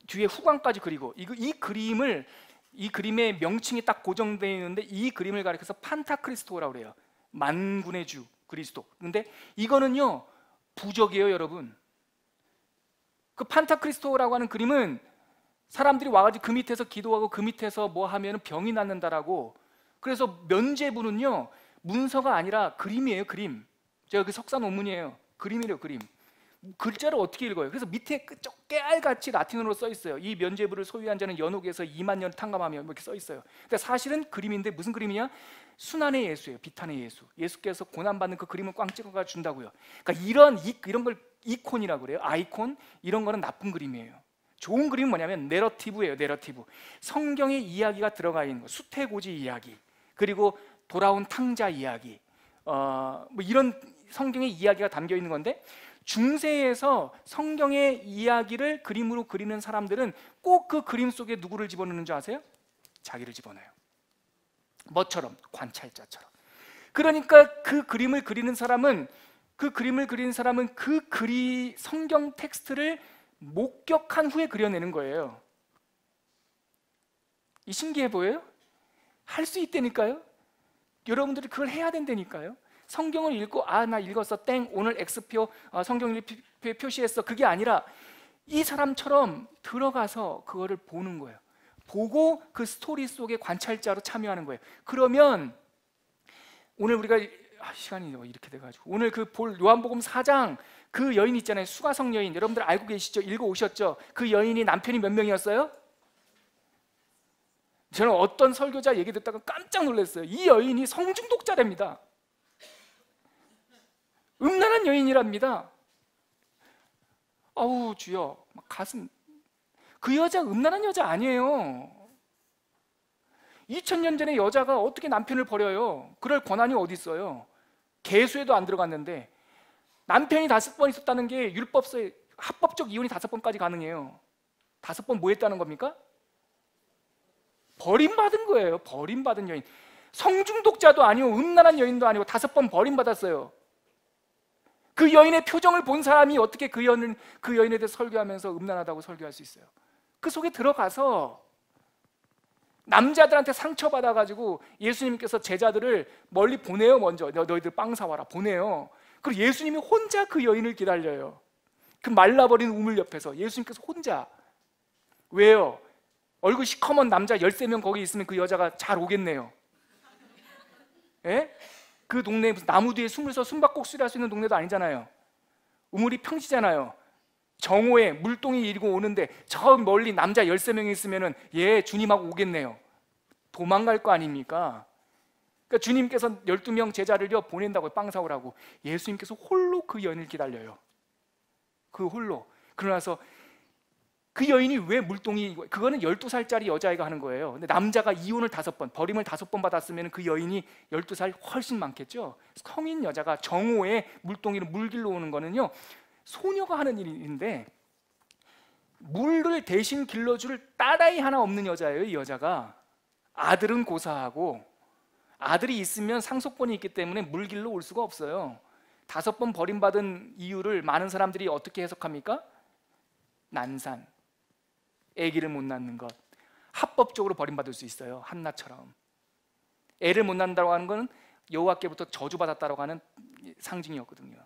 뒤에 후광까지 그리고 이 그림의 명칭이 딱 고정되어 있는데 이 그림을 가리켜서 판타크리스토라고 그래요. 만군의 주 그리스도. 근데 이거는요 부적이에요, 여러분. 그 판타크리스토라고 하는 그림은 사람들이 와가지고 그 밑에서 기도하고 그 밑에서 뭐 하면 병이 낫는다라고. 그래서 면죄부는요 문서가 아니라 그림이에요, 그림. 제가 그 석사 논문이에요. 그림이래요, 그림. 글자를 어떻게 읽어요? 그래서 밑에 깨알같이 라틴어로 써 있어요. 이 면죄부를 소유한 자는 연옥에서 2만 년 탕감하며 이렇게 써 있어요. 근데 사실은 그림인데 무슨 그림이냐? 순환의 예수예요. 비탄의 예수. 예수께서 고난받는 그 그림을 꽝 찍어가 준다고요. 그러니까 이런 걸 이콘이라고 그래요. 아이콘. 이런 거는 나쁜 그림이에요. 좋은 그림은 뭐냐면 내러티브예요. 내러티브. 성경의 이야기가 들어가 있는 거. 수태고지 이야기, 그리고 돌아온 탕자 이야기, 뭐 이런 성경의 이야기가 담겨 있는 건데, 중세에서 성경의 이야기를 그림으로 그리는 사람들은 꼭 그 그림 속에 누구를 집어넣는 줄 아세요? 자기를 집어넣어요. 뭐처럼? 관찰자처럼. 그러니까 그 그림을 그리는 사람은 성경 텍스트를 목격한 후에 그려내는 거예요. 이 신기해 보여요? 할 수 있다니까요. 여러분들이 그걸 해야 된다니까요. 성경을 읽고 나 읽었어 땡, 오늘 X표 성경 읽기표에 표시했어, 그게 아니라 이 사람처럼 들어가서 그거를 보는 거예요. 보고 그 스토리 속에 관찰자로 참여하는 거예요. 그러면 오늘 우리가 시간이 이렇게 돼가지고 오늘 그 볼 요한복음 4장 그 여인 있잖아요. 수가성 여인, 여러분들 알고 계시죠? 읽어 오셨죠? 그 여인이 남편이 몇 명이었어요? 저는 어떤 설교자 얘기 듣다가 깜짝 놀랐어요. 이 여인이 성중독자랍니다. 음란한 여인이랍니다. 아우 주여, 가슴. 그 여자 음란한 여자 아니에요. 2000년 전에 여자가 어떻게 남편을 버려요? 그럴 권한이 어디 있어요? 계수에도 안 들어갔는데 남편이 5번 있었다는 게 율법서에 합법적 이혼이 5번까지 가능해요. 5번 뭐 했다는 겁니까? 버림받은 거예요. 버림받은 여인. 성중독자도 아니고 음란한 여인도 아니고 5번 버림받았어요. 그 여인의 표정을 본 사람이 어떻게 그 여인에 대해서 설교하면서 음란하다고 설교할 수 있어요? 그 속에 들어가서 남자들한테 상처받아가지고 예수님께서 제자들을 멀리 보내요. 먼저 너희들 빵 사와라 보내요. 그리고 예수님이 혼자 그 여인을 기다려요. 그 말라버린 우물 옆에서 예수님께서 혼자. 왜요? 얼굴 시커먼 남자 13명 거기 있으면 그 여자가 잘 오겠네요. 예? 그 동네에 무슨 나무 뒤에 숨어서 숨바꼭질 할 수 있는 동네도 아니잖아요. 우물이 평지잖아요. 정오에 물동이 이리고 오는데 저 멀리 남자 13명이 있으면은 주님하고 오겠네요. 도망갈 거 아닙니까? 그러니까 주님께서 12명 제자를요 보낸다고요. 빵 사오라고. 예수님께서 홀로 그 여인을 기다려요. 그 홀로. 그러나서 그 여인이 왜 물동이, 그거는 12살짜리 여자애가 하는 거예요. 근데 남자가 이혼을 5번, 버림을 5번 받았으면 그 여인이 12살 훨씬 많겠죠. 성인 여자가 정오에 물동이로 물 길러 오는 거는요 소녀가 하는 일인데, 물을 대신 길러줄 딸아이 하나 없는 여자예요. 이 여자가. 아들은 고사하고, 아들이 있으면 상속권이 있기 때문에 물 길러 올 수가 없어요. 5번 버림받은 이유를 많은 사람들이 어떻게 해석합니까? 난산, 아기를 못 낳는 것. 합법적으로 버림받을 수 있어요. 한나처럼. 애를 못 낳는다고 하는 것은 여호와께부터 저주받았다고 하는 상징이었거든요.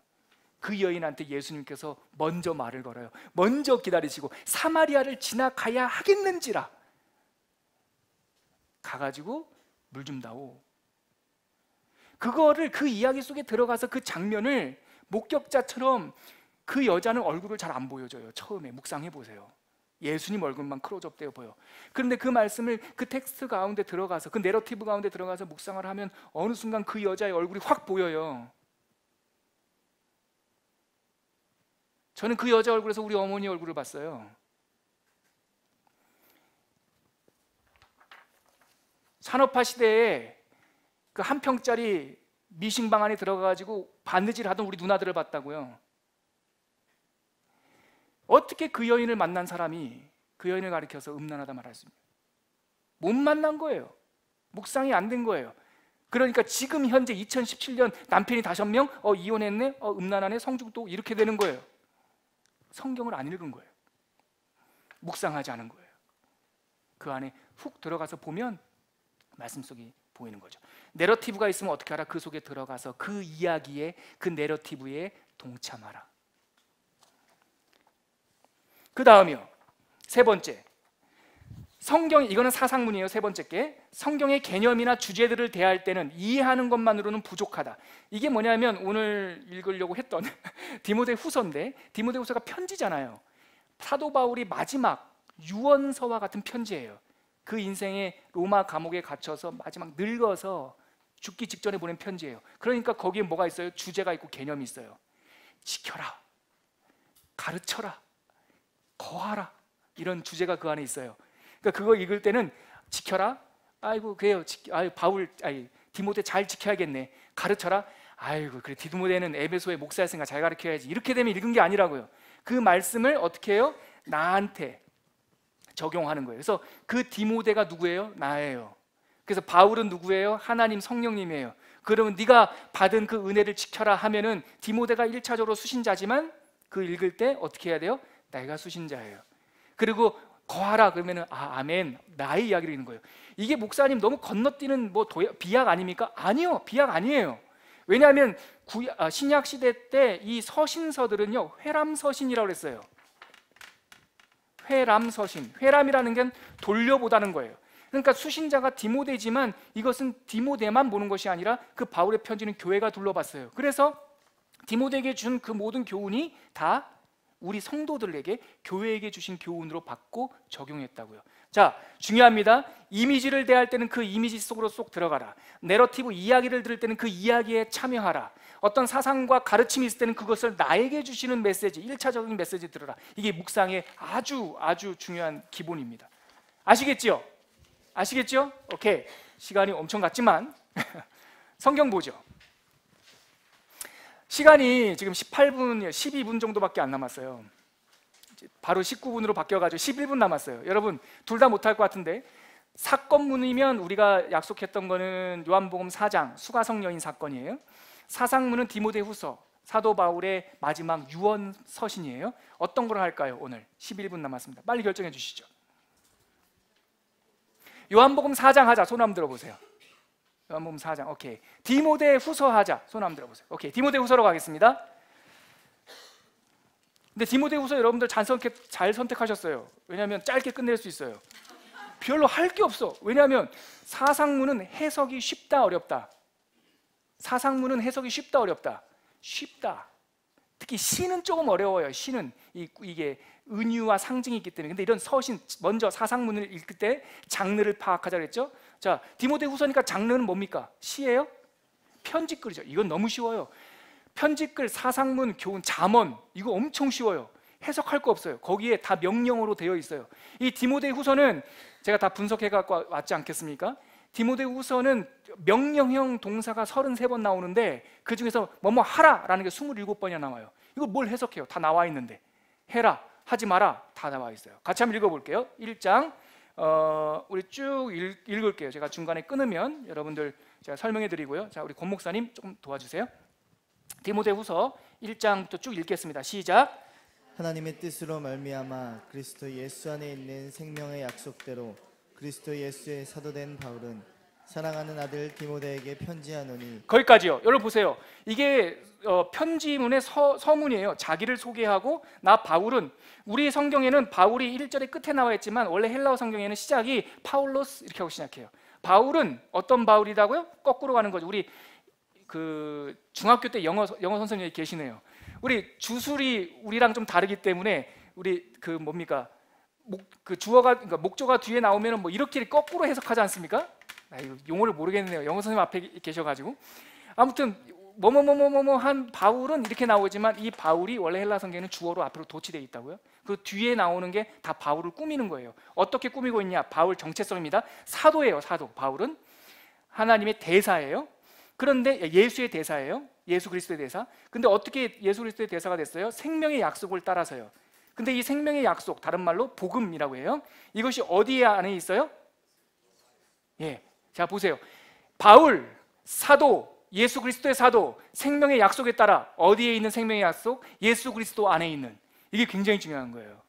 그 여인한테 예수님께서 먼저 말을 걸어요. 먼저 기다리시고 사마리아를 지나가야 하겠는지라 가가지고 물 좀 다오. 그거를 그 이야기 속에 들어가서 그 장면을 목격자처럼, 그 여자는 얼굴을 잘 안 보여줘요. 처음에 묵상해 보세요. 예수님 얼굴만 크로즈업되어 보여. 그런데 그 말씀을 그 텍스트 가운데 들어가서, 그 내러티브 가운데 들어가서 묵상을 하면 어느 순간 그 여자의 얼굴이 확 보여요. 저는 그 여자 얼굴에서 우리 어머니 얼굴을 봤어요. 산업화 시대에 그 한 평짜리 미싱방 안에 들어가가지고 바느질 하던 우리 누나들을 봤다고요. 어떻게 그 여인을 만난 사람이 그 여인을 가리켜서 음란하다 말할 수 있습니까? 못 만난 거예요. 묵상이 안 된 거예요. 그러니까 지금 현재 2017년 남편이 5명 이혼했네, 음란하네, 성중독, 이렇게 되는 거예요. 성경을 안 읽은 거예요. 묵상하지 않은 거예요. 그 안에 훅 들어가서 보면 말씀 속이 보이는 거죠. 내러티브가 있으면 어떻게 하라? 그 속에 들어가서 그 이야기에, 그 내러티브에 동참하라. 그 다음이요, 3번째, 성경, 이거는 사상문이에요. 세 번째 게, 성경의 개념이나 주제들을 대할 때는 이해하는 것만으로는 부족하다. 이게 뭐냐면 오늘 읽으려고 했던 디모데후서인데, 디모데후서가 편지잖아요. 사도 바울이 마지막 유언서와 같은 편지예요. 그 인생의 로마 감옥에 갇혀서 마지막 늙어서 죽기 직전에 보낸 편지예요. 그러니까 거기에 뭐가 있어요? 주제가 있고 개념이 있어요. 지켜라, 가르쳐라, 거하라, 이런 주제가 그 안에 있어요. 그러니까 그거 읽을 때는 지켜라, 아이고 그래요, 아유 바울, 디모데 잘 지켜야겠네. 가르쳐라, 아이고 그래 디모데는 에베소의 목사였으니까 잘 가르쳐야지. 이렇게 되면 읽은 게 아니라고요. 그 말씀을 어떻게 해요? 나한테 적용하는 거예요. 그래서 그 디모데가 누구예요? 나예요. 그래서 바울은 누구예요? 하나님 성령님이에요. 그러면 네가 받은 그 은혜를 지켜라 하면은 디모데가 1차적으로 수신자지만 그 읽을 때 어떻게 해야 돼요? 내가 수신자예요. 그리고 거하라 그러면은 아멘, 나의 이야기를 읽는 거예요. 이게 목사님 너무 건너뛰는 뭐 비약 아닙니까? 아니요, 비약 아니에요. 왜냐하면 신약 시대 때 이 서신서들은요 회람서신이라고 했어요. 회람서신, 회람이라는 게 돌려보다는 거예요. 그러니까 수신자가 디모데지만 이것은 디모데만 보는 것이 아니라 그 바울의 편지는 교회가 둘러봤어요. 그래서 디모데에게 준 그 모든 교훈이 다 우리 성도들에게, 교회에게 주신 교훈으로 받고 적용했다고요. 자, 중요합니다. 이미지를 대할 때는 그 이미지 속으로 쏙 들어가라. 내러티브, 이야기를 들을 때는 그 이야기에 참여하라. 어떤 사상과 가르침이 있을 때는 그것을 나에게 주시는 메시지, 1차적인 메시지 들어라. 이게 묵상의 아주 중요한 기본입니다. 아시겠죠? 아시겠죠? 오케이. 시간이 엄청 갔지만 성경 보죠. 시간이 지금 18분, 12분 정도밖에 안 남았어요. 바로 19분으로 바뀌어가지고 11분 남았어요. 여러분 둘 다 못할 것 같은데, 사건문이면 우리가 약속했던 거는 요한복음 4장 수가성 여인 사건이에요. 사상문은 디모데후서, 사도 바울의 마지막 유언 서신이에요. 어떤 걸 할까요? 오늘 11분 남았습니다. 빨리 결정해 주시죠. 요한복음 4장 하자. 손 한번 들어보세요. 요한복음 4장. 오케이. 디모데후서 하자. 손 한번 들어보세요. 오케이. 디모데후서로 가겠습니다. 근데 디모데후서 여러분들 잘 선택하셨어요. 왜냐하면 짧게 끝낼 수 있어요. 별로 할 게 없어. 왜냐하면 사상문은 해석이 쉽다 어렵다. 사상문은 해석이 쉽다 어렵다. 쉽다. 특히 시는 조금 어려워요. 시는 이게 은유와 상징이 있기 때문에. 근데 이런 서신, 먼저 사상문을 읽을 때 장르를 파악하자 그랬죠. 자, 디모데후서니까 장르는 뭡니까? 시예요? 편지글이죠. 이건 너무 쉬워요. 편지글, 사상문, 교훈, 잠언, 이거 엄청 쉬워요. 해석할 거 없어요. 거기에 다 명령어로 되어 있어요. 이 디모데후서는 제가 다 분석해 갖고 왔지 않겠습니까? 디모데후서는 명령형 동사가 33번 나오는데 그 중에서 뭐뭐 하라라는 게 27번이나 나와요. 이거 뭘 해석해요? 다 나와 있는데. 해라, 하지 마라, 다 나와 있어요. 같이 한번 읽어볼게요. 1장 우리 쭉 읽을게요. 제가 중간에 끊으면 여러분들 제가 설명해 드리고요. 자, 우리 권 목사님 조금 도와주세요. 디모데후서 1장부터 쭉 읽겠습니다. 시작. 하나님의 뜻으로 말미암아 그리스도 예수 안에 있는 생명의 약속대로 그리스도 예수의 사도된 바울은 사랑하는 아들 디모데에게 편지하노니. 거기까지요. 여러분 보세요. 이게 편지문의 서문이에요. 자기를 소개하고, 나 바울은, 우리 성경에는 바울이 1절의 끝에 나와 있지만 원래 헬라어 성경에는 시작이 파울로스 이렇게 하고 시작해요. 바울은 어떤 바울이라고요? 거꾸로 가는 거죠. 우리 그 중학교 때 영어 선생님이 계시네요. 우리 주술이 우리랑 좀 다르기 때문에 우리 그 뭡니까? 그 주어가, 그러니까 목조가 뒤에 나오면은 뭐 이렇게 거꾸로 해석하지 않습니까? 이거 용어를 모르겠네요. 영어 선생님 앞에 계셔가지고. 아무튼 뭐뭐뭐뭐뭐 한 바울은 이렇게 나오지만 이 바울이 원래 헬라 성경에는 주어로 앞으로 도치되어 있다고요. 그 뒤에 나오는 게 다 바울을 꾸미는 거예요. 어떻게 꾸미고 있냐? 바울 정체성입니다. 사도예요. 사도. 바울은 하나님의 대사예요. 그런데 예수의 대사예요. 예수 그리스도의 대사. 근데 어떻게 예수 그리스도의 대사가 됐어요? 생명의 약속을 따라서요. 근데 이 생명의 약속, 다른 말로 복음이라고 해요. 이것이 어디에 안에 있어요? 예, 자 보세요. 바울, 사도, 예수 그리스도의 사도, 생명의 약속에 따라 어디에 있는 생명의 약속? 예수 그리스도 안에 있는. 이게 굉장히 중요한 거예요.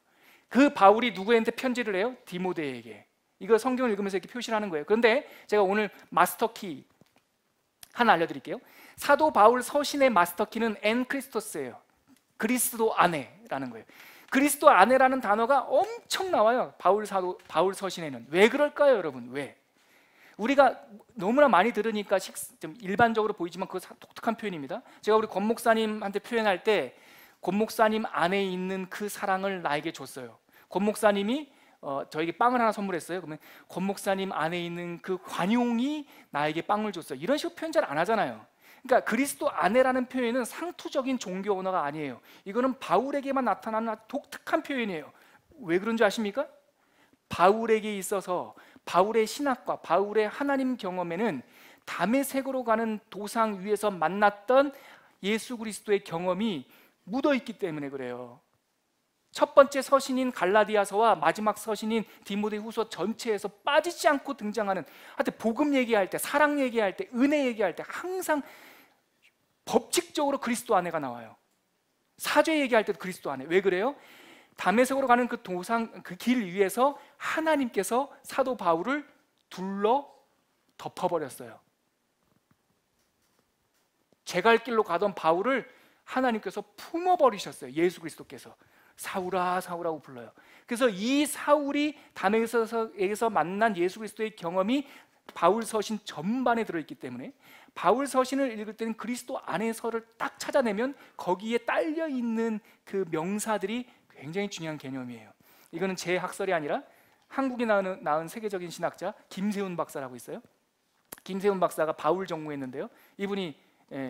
그 바울이 누구한테 편지를 해요? 디모데에게. 이거 성경을 읽으면서 이렇게 표시를 하는 거예요. 그런데 제가 오늘 마스터키 하나 알려드릴게요. 사도 바울 서신의 마스터키는 엔 크리스토스예요. 그리스도 안에라는 거예요. 그리스도 안에라는 단어가 엄청 나와요. 바울 서신에는. 왜 그럴까요, 여러분? 왜? 우리가 너무나 많이 들으니까 좀 일반적으로 보이지만 그거 독특한 표현입니다. 제가 우리 권 목사님한테 표현할 때 권 목사님 안에 있는 그 사랑을 나에게 줬어요. 권 목사님이 저에게 빵을 하나 선물했어요. 그러면 권 목사님 안에 있는 그 관용이 나에게 빵을 줬어요. 이런 식으로 표현 잘 안 하잖아요. 그러니까 그리스도 안에라는 표현은 상투적인 종교 언어가 아니에요. 이거는 바울에게만 나타나는 독특한 표현이에요. 왜 그런지 아십니까? 바울에게 있어서 바울의 신학과 바울의 하나님 경험에는 다메섹으로 가는 도상 위에서 만났던 예수 그리스도의 경험이 묻어있기 때문에 그래요. 첫 번째 서신인 갈라디아서와 마지막 서신인 디모데후서 전체에서 빠지지 않고 등장하는, 하여튼 복음 얘기할 때, 사랑 얘기할 때, 은혜 얘기할 때 항상 법칙적으로 그리스도 안에가 나와요. 사죄 얘기할 때도 그리스도 안에. 왜 그래요? 다메섹으로 가는 그 도상, 그 길 위에서 하나님께서 사도 바울을 둘러 덮어버렸어요. 제갈 길로 가던 바울을 하나님께서 품어버리셨어요. 예수 그리스도께서. 사울아 사울아고 불러요. 그래서 이 사울이 다메섹에서 만난 예수 그리스도의 경험이 바울 서신 전반에 들어있기 때문에 바울 서신을 읽을 때는 그리스도 안에서를 딱 찾아내면 거기에 딸려 있는 그 명사들이 굉장히 중요한 개념이에요. 이거는 제 학설이 아니라 한국에 낳은 세계적인 신학자 김세훈 박사라고 있어요. 김세훈 박사가 바울 전공했는데요. 이분이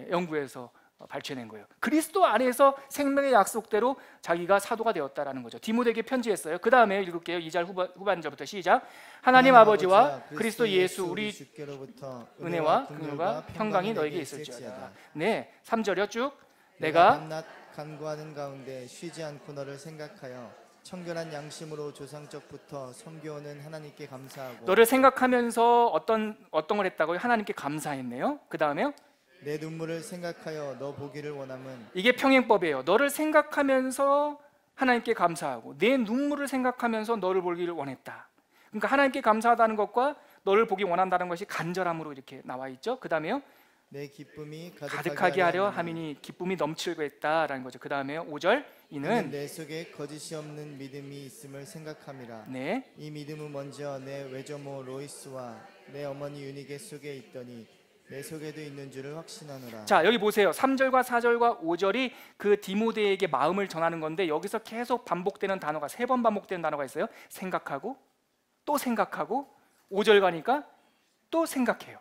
연구해서 발췌낸 거예요. 그리스도 안에서 생명의 약속대로 자기가 사도가 되었다라는 거죠. 디모데에게 편지했어요. 그 다음에 읽을게요. 2절 후반절부터 시작. 하나님 아버지와 그리스도 예수 우리 주께로부터 은혜와 긍휼과 평강이 너에게 있을지어다. 네, 3절이요 쭉. 내가 밤낮 간구하는 가운데 쉬지 않고 너를 생각하여 청결한 양심으로 조상적부터 섬겨오는 하나님께 감사하고. 너를 생각하면서 어떤 걸 했다고요? 하나님께 감사했네요. 그 다음에요. 내 눈물을 생각하여 너 보기를 원함은. 이게 평행법이에요. 너를 생각하면서 하나님께 감사하고 내 눈물을 생각하면서 너를 보기를 원했다. 그러니까 하나님께 감사하다는 것과 너를 보기 원한다는 것이 간절함으로 이렇게 나와 있죠. 그 다음에요. 내 기쁨이 가득하게 하려 함이니 기쁨이 넘치고 했다라는 거죠. 그 다음에요. 5절. 이는 내 속에 거짓이 없는 믿음이 있음을 생각함이라. 네. 이 믿음은 먼저 내 외조모 로이스와 내 어머니 유니게 속에 있더니 내 속에도 있는 줄을 확신하노라. 자, 여기 보세요. 3절과 4절과 5절이 그 디모데에게 마음을 전하는 건데 여기서 계속 반복되는 단어가 3번 반복되는 단어가 있어요. 생각하고 또 생각하고 5절 가니까 또 생각해요.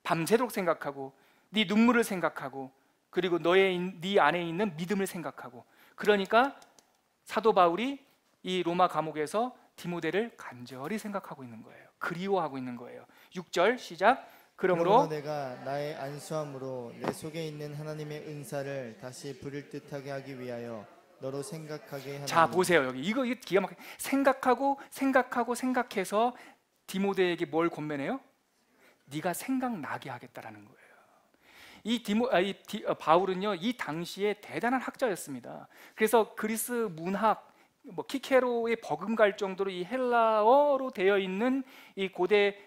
밤새도록 생각하고 네 눈물을 생각하고 그리고 네 안에 있는 믿음을 생각하고. 그러니까 사도 바울이 이 로마 감옥에서 디모데를 간절히 생각하고 있는 거예요. 그리워하고 있는 거예요. 6절 시작. 그러므로 내가 나의 안수함으로 내 속에 있는 하나님의 은사를 다시 부릴 듯하게 하기 위하여 너로 생각하게 하나니. 자 보세요. 여기 이거 기가 막히게 생각해서 디모데에게 뭘 권면해요? 네가 생각나게 하겠다라는 거예요. 바울은요 이 당시에 대단한 학자였습니다. 그래서 그리스 문학 키케로의 버금갈 정도로 이 헬라어로 되어 있는 이 고대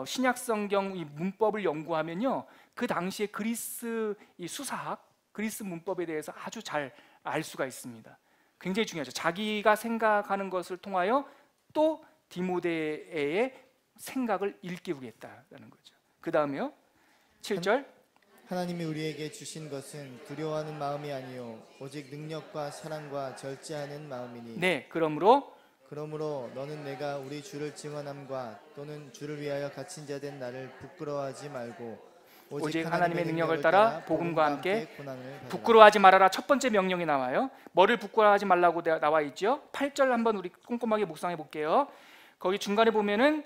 신약 성경 이 문법을 연구하면요 그 당시에 그리스 이 수사학, 그리스 문법에 대해서 아주 잘 알 수가 있습니다. 굉장히 중요하죠. 자기가 생각하는 것을 통하여 또 디모데의 생각을 일깨우겠다라는 거죠. 그 다음에요 7절. 하나님이 우리에게 주신 것은 두려워하는 마음이 아니요 오직 능력과 사랑과 절제하는 마음이니. 네, 그러므로 너는 내가 우리 주를 증언함과 또는 주를 위하여 갇힌 자 된 나를 부끄러워하지 말고 오직 하나님의 능력을 따라 복음과 함께 고난을 받으라. 부끄러워하지 말아라. 첫 번째 명령이 나와요. 뭐를 부끄러워하지 말라고 나와 있죠? 8절 한번 우리 꼼꼼하게 묵상해 볼게요. 거기 중간에 보면은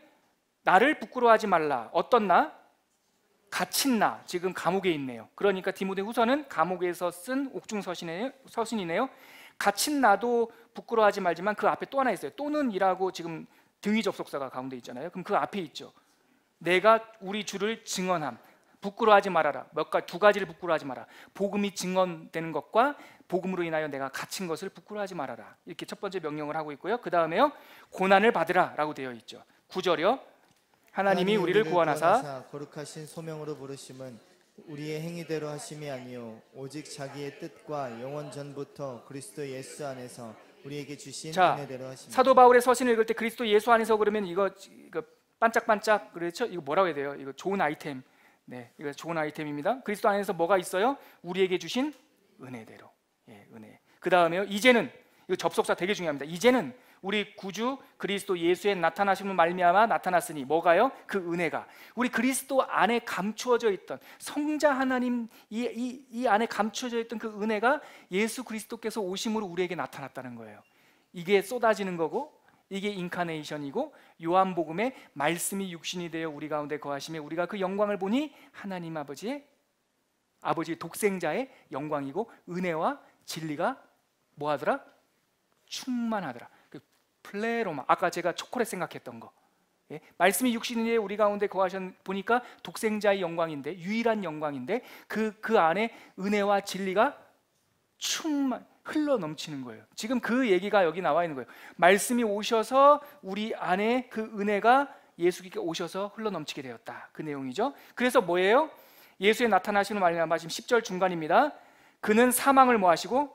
나를 부끄러워하지 말라. 어떤 나? 갇힌 나. 지금 감옥에 있네요. 그러니까 디모데후서는 감옥에서 쓴 옥중 서신이네요. 갇힌 나도 부끄러워하지 말지만 그 앞에 또 하나 있어요. 또는이라고 지금 등위 접속사가 가운데 있잖아요. 그럼 그 앞에 있죠. 내가 우리 주를 증언함. 부끄러워하지 말아라. 두 가지를 부끄러워하지 마라. 복음이 증언되는 것과 복음으로 인하여 내가 갇힌 것을 부끄러워하지 말아라. 이렇게 첫 번째 명령을 하고 있고요. 그 다음에요 고난을 받으라 라고 되어 있죠. 9절이요. 하나님이 우리를 구원하사 거룩하신 소명으로 부르심은 우리의 행위대로 하심이 아니요 오직 자기의 뜻과 영원 전부터 그리스도 예수 안에서 우리에게 주신 자, 은혜대로 하십니다. 사도 바울의 서신을 읽을 때 그리스도 예수 안에서 그러면 이거 반짝반짝 그렇죠? 이거 뭐라고 해야 돼요? 이거 좋은 아이템. 네, 이거 좋은 아이템입니다. 그리스도 안에서 뭐가 있어요? 우리에게 주신 은혜대로. 예, 은혜. 그 다음에요. 이제는 이거 접속사 되게 중요합니다. 이제는 우리 구주 그리스도 예수의 나타나심을 말미암아 나타났으니 뭐가요? 그 은혜가 우리 그리스도 안에 감추어져 있던 성자 하나님 이 안에 감추어져 있던 그 은혜가 예수 그리스도께서 오심으로 우리에게 나타났다는 거예요. 이게 쏟아지는 거고 이게 인카네이션이고 요한복음에 말씀이 육신이 되어 우리 가운데 거하시며 우리가 그 영광을 보니 하나님 아버지 독생자의 영광이고 은혜와 진리가 뭐하더라? 충만하더라. 그 플레로마 아까 제가 초콜릿 생각했던 거. 예? 말씀이 육신이 되어 우리 가운데 거하셨 보니까 독생자의 영광인데 유일한 영광인데 그 안에 은혜와 진리가 흘러 넘치는 거예요. 지금 그 얘기가 여기 나와 있는 거예요. 말씀이 오셔서 우리 안에 그 은혜가 예수께 오셔서 흘러 넘치게 되었다. 그 내용이죠. 그래서 뭐예요? 예수의 나타나시는 말미암아 지금 10절 중간입니다. 그는 사망을 뭐 하시고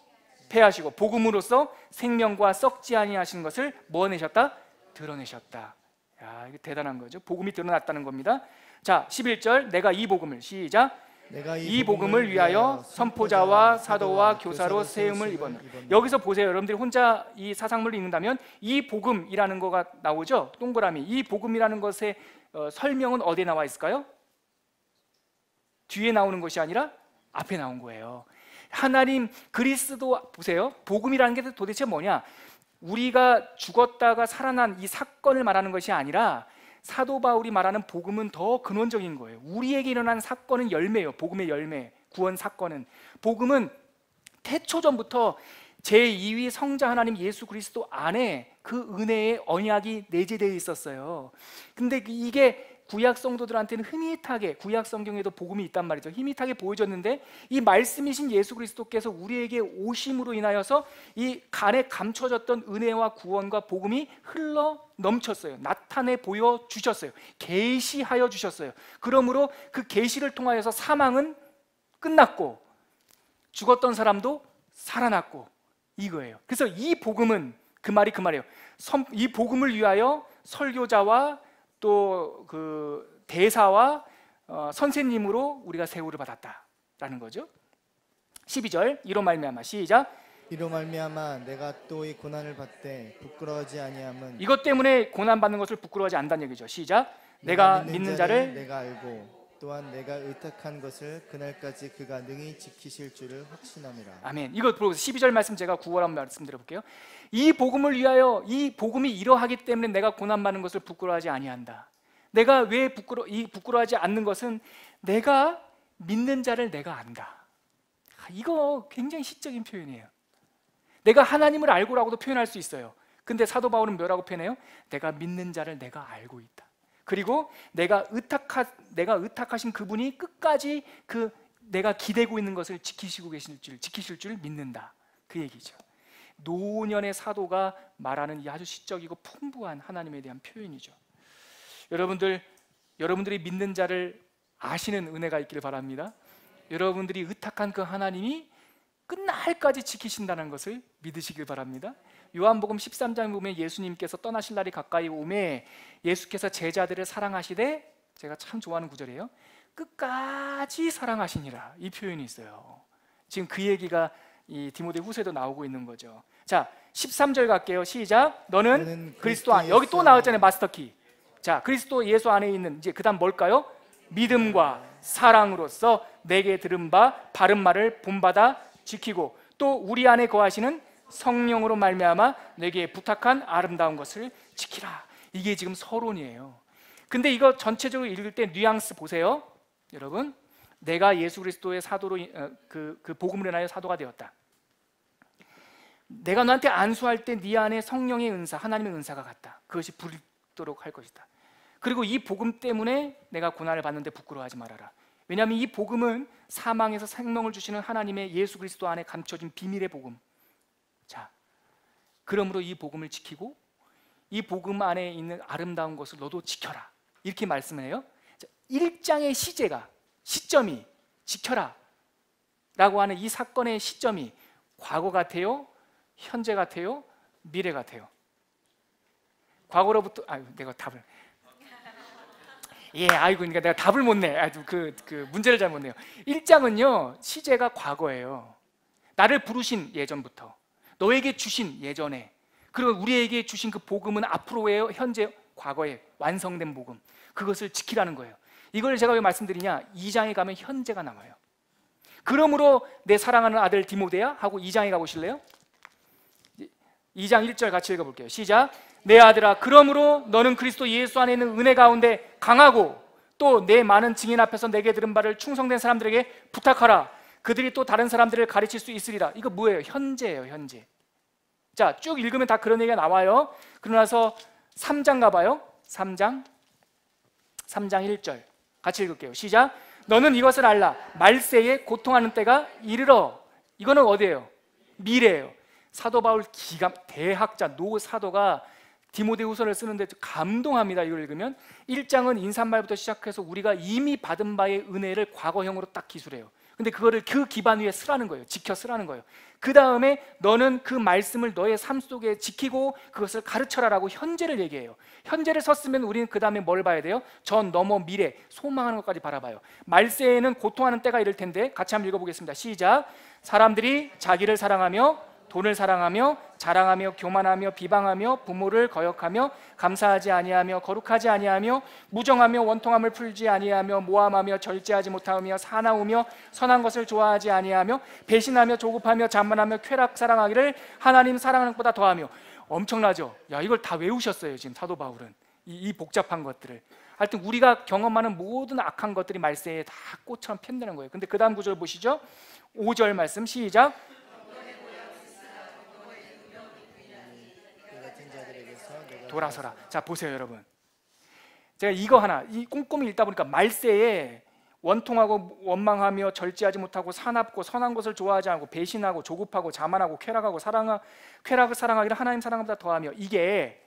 패하시고 복음으로써 생명과 썩지 아니하시는 것을 뭐 내셨다? 드러내셨다. 야, 이게 대단한 거죠. 복음이 드러났다는 겁니다. 자, 11절 내가 이 복음을 시작. 내가 이 복음을 위하여 선포자와 사도와 교사로 세움을 입었노라. 여기서 보세요. 여러분들이 혼자 이 사상물을 읽는다면 이 복음이라는 거가 나오죠. 동그라미. 이 복음이라는 것의 설명은 어디에 나와 있을까요? 뒤에 나오는 것이 아니라 앞에 나온 거예요. 하나님 그리스도 보세요. 복음이라는 게 도대체 뭐냐? 우리가 죽었다가 살아난 이 사건을 말하는 것이 아니라 사도 바울이 말하는 복음은 더 근원적인 거예요. 우리에게 일어난 사건은 열매예요. 복음의 열매, 구원 사건은. 복음은 태초전부터 제2위 성자 하나님 예수 그리스도 안에 그 은혜의 언약이 내재되어 있었어요. 근데 이게 구약 성도들한테는 흐릿하게 구약 성경에도 복음이 있단 말이죠. 흐릿하게 보여졌는데 이 말씀이신 예수 그리스도께서 우리에게 오심으로 인하여서 이 간에 감춰졌던 은혜와 구원과 복음이 흘러 넘쳤어요. 나타내 보여 주셨어요. 계시하여 주셨어요. 그러므로 그 계시를 통하여서 사망은 끝났고 죽었던 사람도 살아났고 이거예요. 그래서 이 복음은 그 말이에요. 이 복음을 위하여 설교자와 또 그 대사와 선생님으로 우리가 세우를 받았다라는 거죠. 12절 이로 말미암아 시작. 이로 말미암아 내가 또 이 고난을 받되 부끄러워하지 아니함은 이것 때문에 고난 받는 것을 부끄러워하지 않는다는 얘기죠. 시작. 내가 믿는 자를 내가 알고 또한 내가 의탁한 것을 그날까지 그가 능히 지키실 줄을 확신함이라. 아멘. 이거 보고 12절 말씀 제가 구월한 말씀 드려볼게요. 이 복음을 위하여 이 복음이 이러하기 때문에 내가 고난 받는 것을 부끄러워하지 아니한다. 내가 왜 부끄러워하지 않는 것은 내가 믿는 자를 내가 안다. 이거 굉장히 시적인 표현이에요. 내가 하나님을 알고라고도 표현할 수 있어요. 근데 사도 바울은 뭐라고 표현해요? 내가 믿는 자를 내가 알고 있다. 그리고 내가 의탁하신 그분이 끝까지 그 내가 기대고 있는 것을 지키실 줄 믿는다. 그 얘기죠. 노년의 사도가 말하는 이 아주 시적이고 풍부한 하나님에 대한 표현이죠. 여러분들이 믿는 자를 아시는 은혜가 있기를 바랍니다. 여러분들이 의탁한 그 하나님이 끝날까지 지키신다는 것을 믿으시길 바랍니다. 요한복음 13장에 보면 예수님께서 떠나실 날이 가까이 오매 예수께서 제자들을 사랑하시되, 제가 참 좋아하는 구절이에요. 끝까지 사랑하시니라, 이 표현이 있어요. 지금 그 얘기가 이 디모데 후서에도 나오고 있는 거죠. 자, 13절 갈게요. 시작. 너는 그리스도 안. 여기 또 나왔잖아요. 마스터키. 자, 그리스도 예수 안에 있는, 이제 그 다음 뭘까요? 믿음과 사랑으로서 내게 들은 바 바른 말을 본받아 지키고, 또 우리 안에 거하시는 성령으로 말미암아 내게 부탁한 아름다운 것을 지키라. 이게 지금 서론이에요. 근데 이거 전체적으로 읽을 때 뉘앙스 보세요. 여러분, 내가 예수 그리스도의 사도로 그 복음을 인하여 사도가 되었다. 내가 너한테 안수할 때 네 안에 성령의 은사, 하나님의 은사가 갔다. 그것이 부르도록 할 것이다. 그리고 이 복음 때문에 내가 고난을 받는데 부끄러워하지 말아라. 왜냐하면 이 복음은 사망에서 생명을 주시는 하나님의 예수 그리스도 안에 감춰진 비밀의 복음. 자, 그러므로 이 복음을 지키고 이 복음 안에 있는 아름다운 것을 너도 지켜라. 이렇게 말씀을 해요. 1장의 시점이 지켜라 라고 하는 이 사건의 시점이 과거 같아요? 현재 같아요? 미래 같아요? 과거로부터 내가 답을 그러니까 내가 답을 못 내. 그 문제를 잘못 내요. 1장은요 시제가 과거예요. 나를 부르신 예전부터, 너에게 주신 예전에, 그리고 우리에게 주신 그 복음은 앞으로예요, 현재, 과거에 완성된 복음, 그것을 지키라는 거예요. 이걸 제가 왜 말씀드리냐, 2장에 가면 현재가 나와요. 그러므로 내 사랑하는 아들 디모데야 하고 2장에 가보실래요? 2장 1절 같이 읽어볼게요. 시작. 내 아들아, 그러므로 너는 그리스도 예수 안에 있는 은혜 가운데 강하고 또 내 많은 증인 앞에서 내게 들은 바를 충성된 사람들에게 부탁하라. 그들이 또 다른 사람들을 가르칠 수 있으리라. 이거 뭐예요? 현재예요, 현재. 자, 쭉 읽으면 다 그런 얘기가 나와요. 그러고 나서 3장 가봐요. 3장 1절 같이 읽을게요. 시작. 너는 이것을 알라. 말세에 고통하는 때가 이르러. 이거는 어디예요? 미래예요. 사도 바울 대학자 노사도가 디모데후서를 쓰는데 감동합니다. 이걸 읽으면 1장은 인사말부터 시작해서 우리가 이미 받은 바의 은혜를 과거형으로 딱 기술해요. 근데 그거를 그 기반 위에 쓰라는 거예요. 지켜 쓰라는 거예요. 그 다음에 너는 그 말씀을 너의 삶 속에 지키고 그것을 가르쳐라라고 현재를 얘기해요. 현재를 썼으면 우리는 그 다음에 뭘 봐야 돼요? 전, 너머, 미래, 소망하는 것까지 바라봐요. 말세에는 고통하는 때가 이를 텐데 같이 한번 읽어보겠습니다. 시작. 사람들이 자기를 사랑하며 돈을 사랑하며 자랑하며 교만하며 비방하며 부모를 거역하며 감사하지 아니하며 거룩하지 아니하며 무정하며 원통함을 풀지 아니하며 모함하며 절제하지 못하며 사나우며 선한 것을 좋아하지 아니하며 배신하며 조급하며 자만하며 쾌락 사랑하기를 하나님 사랑하는 것보다 더하며. 엄청나죠? 야, 이걸 다 외우셨어요 지금 사도 바울은. 이 복잡한 것들을. 하여튼 우리가 경험하는 모든 악한 것들이 말세에 다 꽃처럼 핀다는 거예요. 근데 그 다음 구절 보시죠. 5절 말씀 시작. 돌아서라. 자, 보세요 여러분. 제가 이거 하나 꼼꼼히 읽다 보니까 말세에 원통하고 원망하며 절제하지 못하고 사납고 선한 것을 좋아하지 않고 배신하고 조급하고 자만하고 쾌락을 사랑하기를 하나님 사랑보다 더하며. 이게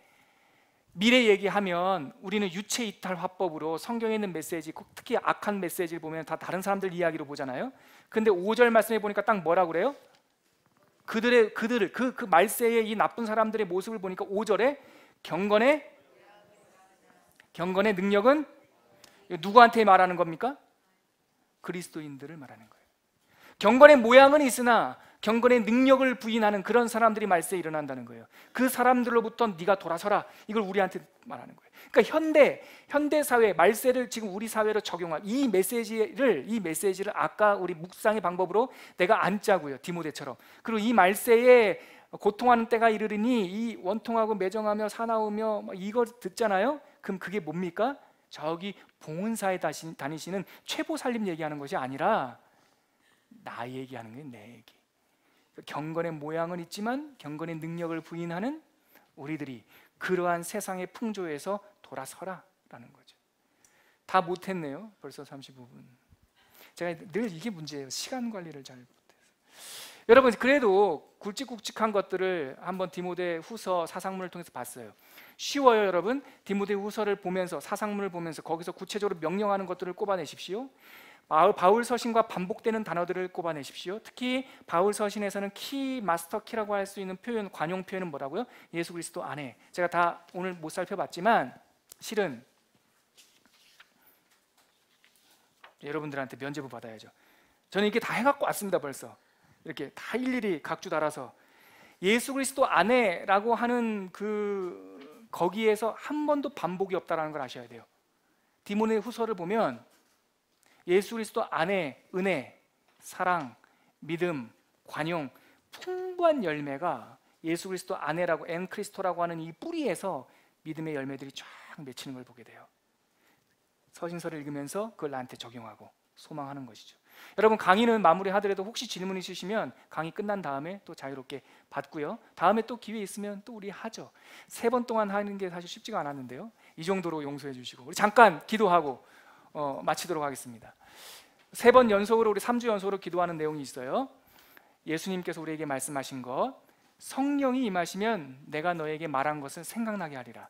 미래 얘기하면 우리는 유체 이탈 화법으로 성경에 있는 메시지, 특히 악한 메시지를 보면 다 다른 사람들 이야기로 보잖아요. 근데 5절 말씀에 보니까 딱 뭐라 그래요? 그 말세의 이 나쁜 사람들의 모습을 보니까 5절에 경건의 능력은 누구한테 말하는 겁니까? 그리스도인들을 말하는 거예요. 경건의 모양은 있으나 경건의 능력을 부인하는 그런 사람들이 말세에 일어난다는 거예요. 그 사람들로부터 네가 돌아서라. 이걸 우리한테 말하는 거예요. 그러니까 현대 사회, 말세를 지금 우리 사회로 적용한 이 메시지를 아까 우리 묵상의 방법으로 내가 안 짜고요. 디모데처럼. 그리고 이 말세에 고통하는 때가 이르리니 이 원통하고 매정하며 사나우며 이거 듣잖아요. 그럼 그게 뭡니까? 저기 봉은사에 다니시는 최보 살림 얘기하는 것이 아니라 나 얘기하는 거예요. 내 얘기. 경건의 모양은 있지만 경건의 능력을 부인하는 우리들이 그러한 세상의 풍조에서 돌아서라라는 거죠. 다 못했네요. 벌써 35분. 제가 늘 이게 문제예요. 시간 관리를 잘 못해서. 여러분, 그래도 굵직굵직한 것들을 한번 디모데 후서 사상문을 통해서 봤어요. 쉬워요 여러분. 디모데 후서를 보면서, 사상문을 보면서 거기서 구체적으로 명령하는 것들을 꼽아내십시오. 바울 서신과 반복되는 단어들을 꼽아내십시오. 특히 바울 서신에서는 키, 마스터 키라고 할 수 있는 표현, 관용 표현은 뭐라고요? 예수 그리스도 안에. 제가 다 오늘 못 살펴봤지만 실은 여러분들한테 면죄부 받아야죠. 저는 이렇게 다 해갖고 왔습니다. 벌써 이렇게 다 일일이 각주 달아서 예수 그리스도 안에라고 하는 거기에서 한 번도 반복이 없다라는 걸 아셔야 돼요. 디모데 후서를 보면 예수 그리스도 안에 은혜, 사랑, 믿음, 관용, 풍부한 열매가 예수 그리스도 안에라고 엔크리스토라고 하는 이 뿌리에서 믿음의 열매들이 쫙 맺히는 걸 보게 돼요. 서신서를 읽으면서 그걸 나한테 적용하고 소망하는 것이죠. 여러분, 강의는 마무리하더라도 혹시 질문 있으시면 강의 끝난 다음에 또 자유롭게 받고요. 다음에 또 기회 있으면 또 우리 하죠. 3번 동안 하는 게 사실 쉽지가 않았는데요. 이 정도로 용서해 주시고 우리 잠깐 기도하고 마치도록 하겠습니다. 3번 연속으로, 우리 3주 연속으로 기도하는 내용이 있어요. 예수님께서 우리에게 말씀하신 것, 성령이 임하시면 내가 너에게 말한 것을 생각나게 하리라.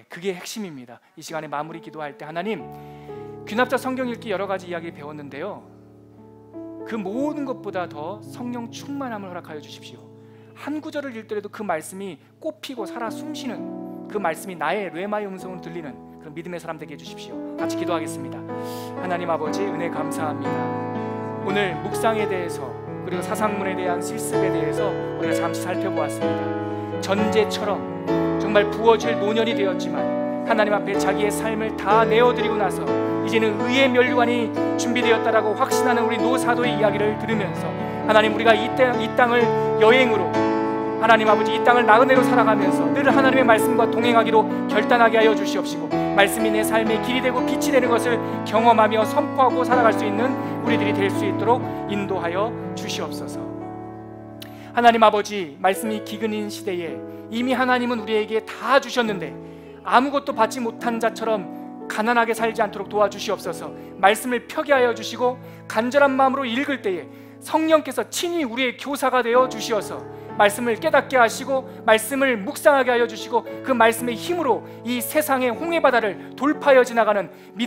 그게 핵심입니다. 이 시간에 마무리 기도할 때 하나님, 귀납자 성경 읽기 여러 가지 이야기 배웠는데요. 그 모든 것보다 더 성령 충만함을 허락하여 주십시오. 한 구절을 읽더라도 그 말씀이 꽃피고 살아 숨쉬는, 그 말씀이 나의 뢰마의 음성으로 들리는 그런 믿음의 사람 되게 해주십시오. 같이 기도하겠습니다. 하나님 아버지, 은혜 감사합니다. 오늘 묵상에 대해서, 그리고 사상문에 대한 실습에 대해서 우리가 잠시 살펴보았습니다. 전제처럼 정말 부어질 노년이 되었지만 하나님 앞에 자기의 삶을 다 내어드리고 나서 이제는 의의 면류관이 준비되었다라고 확신하는 우리 노사도의 이야기를 들으면서, 하나님, 우리가 이 땅을 여행으로, 하나님 아버지, 이 땅을 나그네로 살아가면서 늘 하나님의 말씀과 동행하기로 결단하게 하여 주시옵시고, 말씀이 내 삶의 길이 되고 빛이 되는 것을 경험하며 선포하고 살아갈 수 있는 우리들이 될 수 있도록 인도하여 주시옵소서. 하나님 아버지, 말씀이 기근인 시대에 이미 하나님은 우리에게 다 주셨는데 아무것도 받지 못한 자처럼 가난하게 살지 않도록 도와주시옵소서. 말씀을 펴게 하여 주시고 간절한 마음으로 읽을 때에 성령께서 친히 우리의 교사가 되어 주시어서 말씀을 깨닫게 하시고 말씀을 묵상하게 하여 주시고 그 말씀의 힘으로 이 세상의 홍해 바다를 돌파하여 지나가는 믿음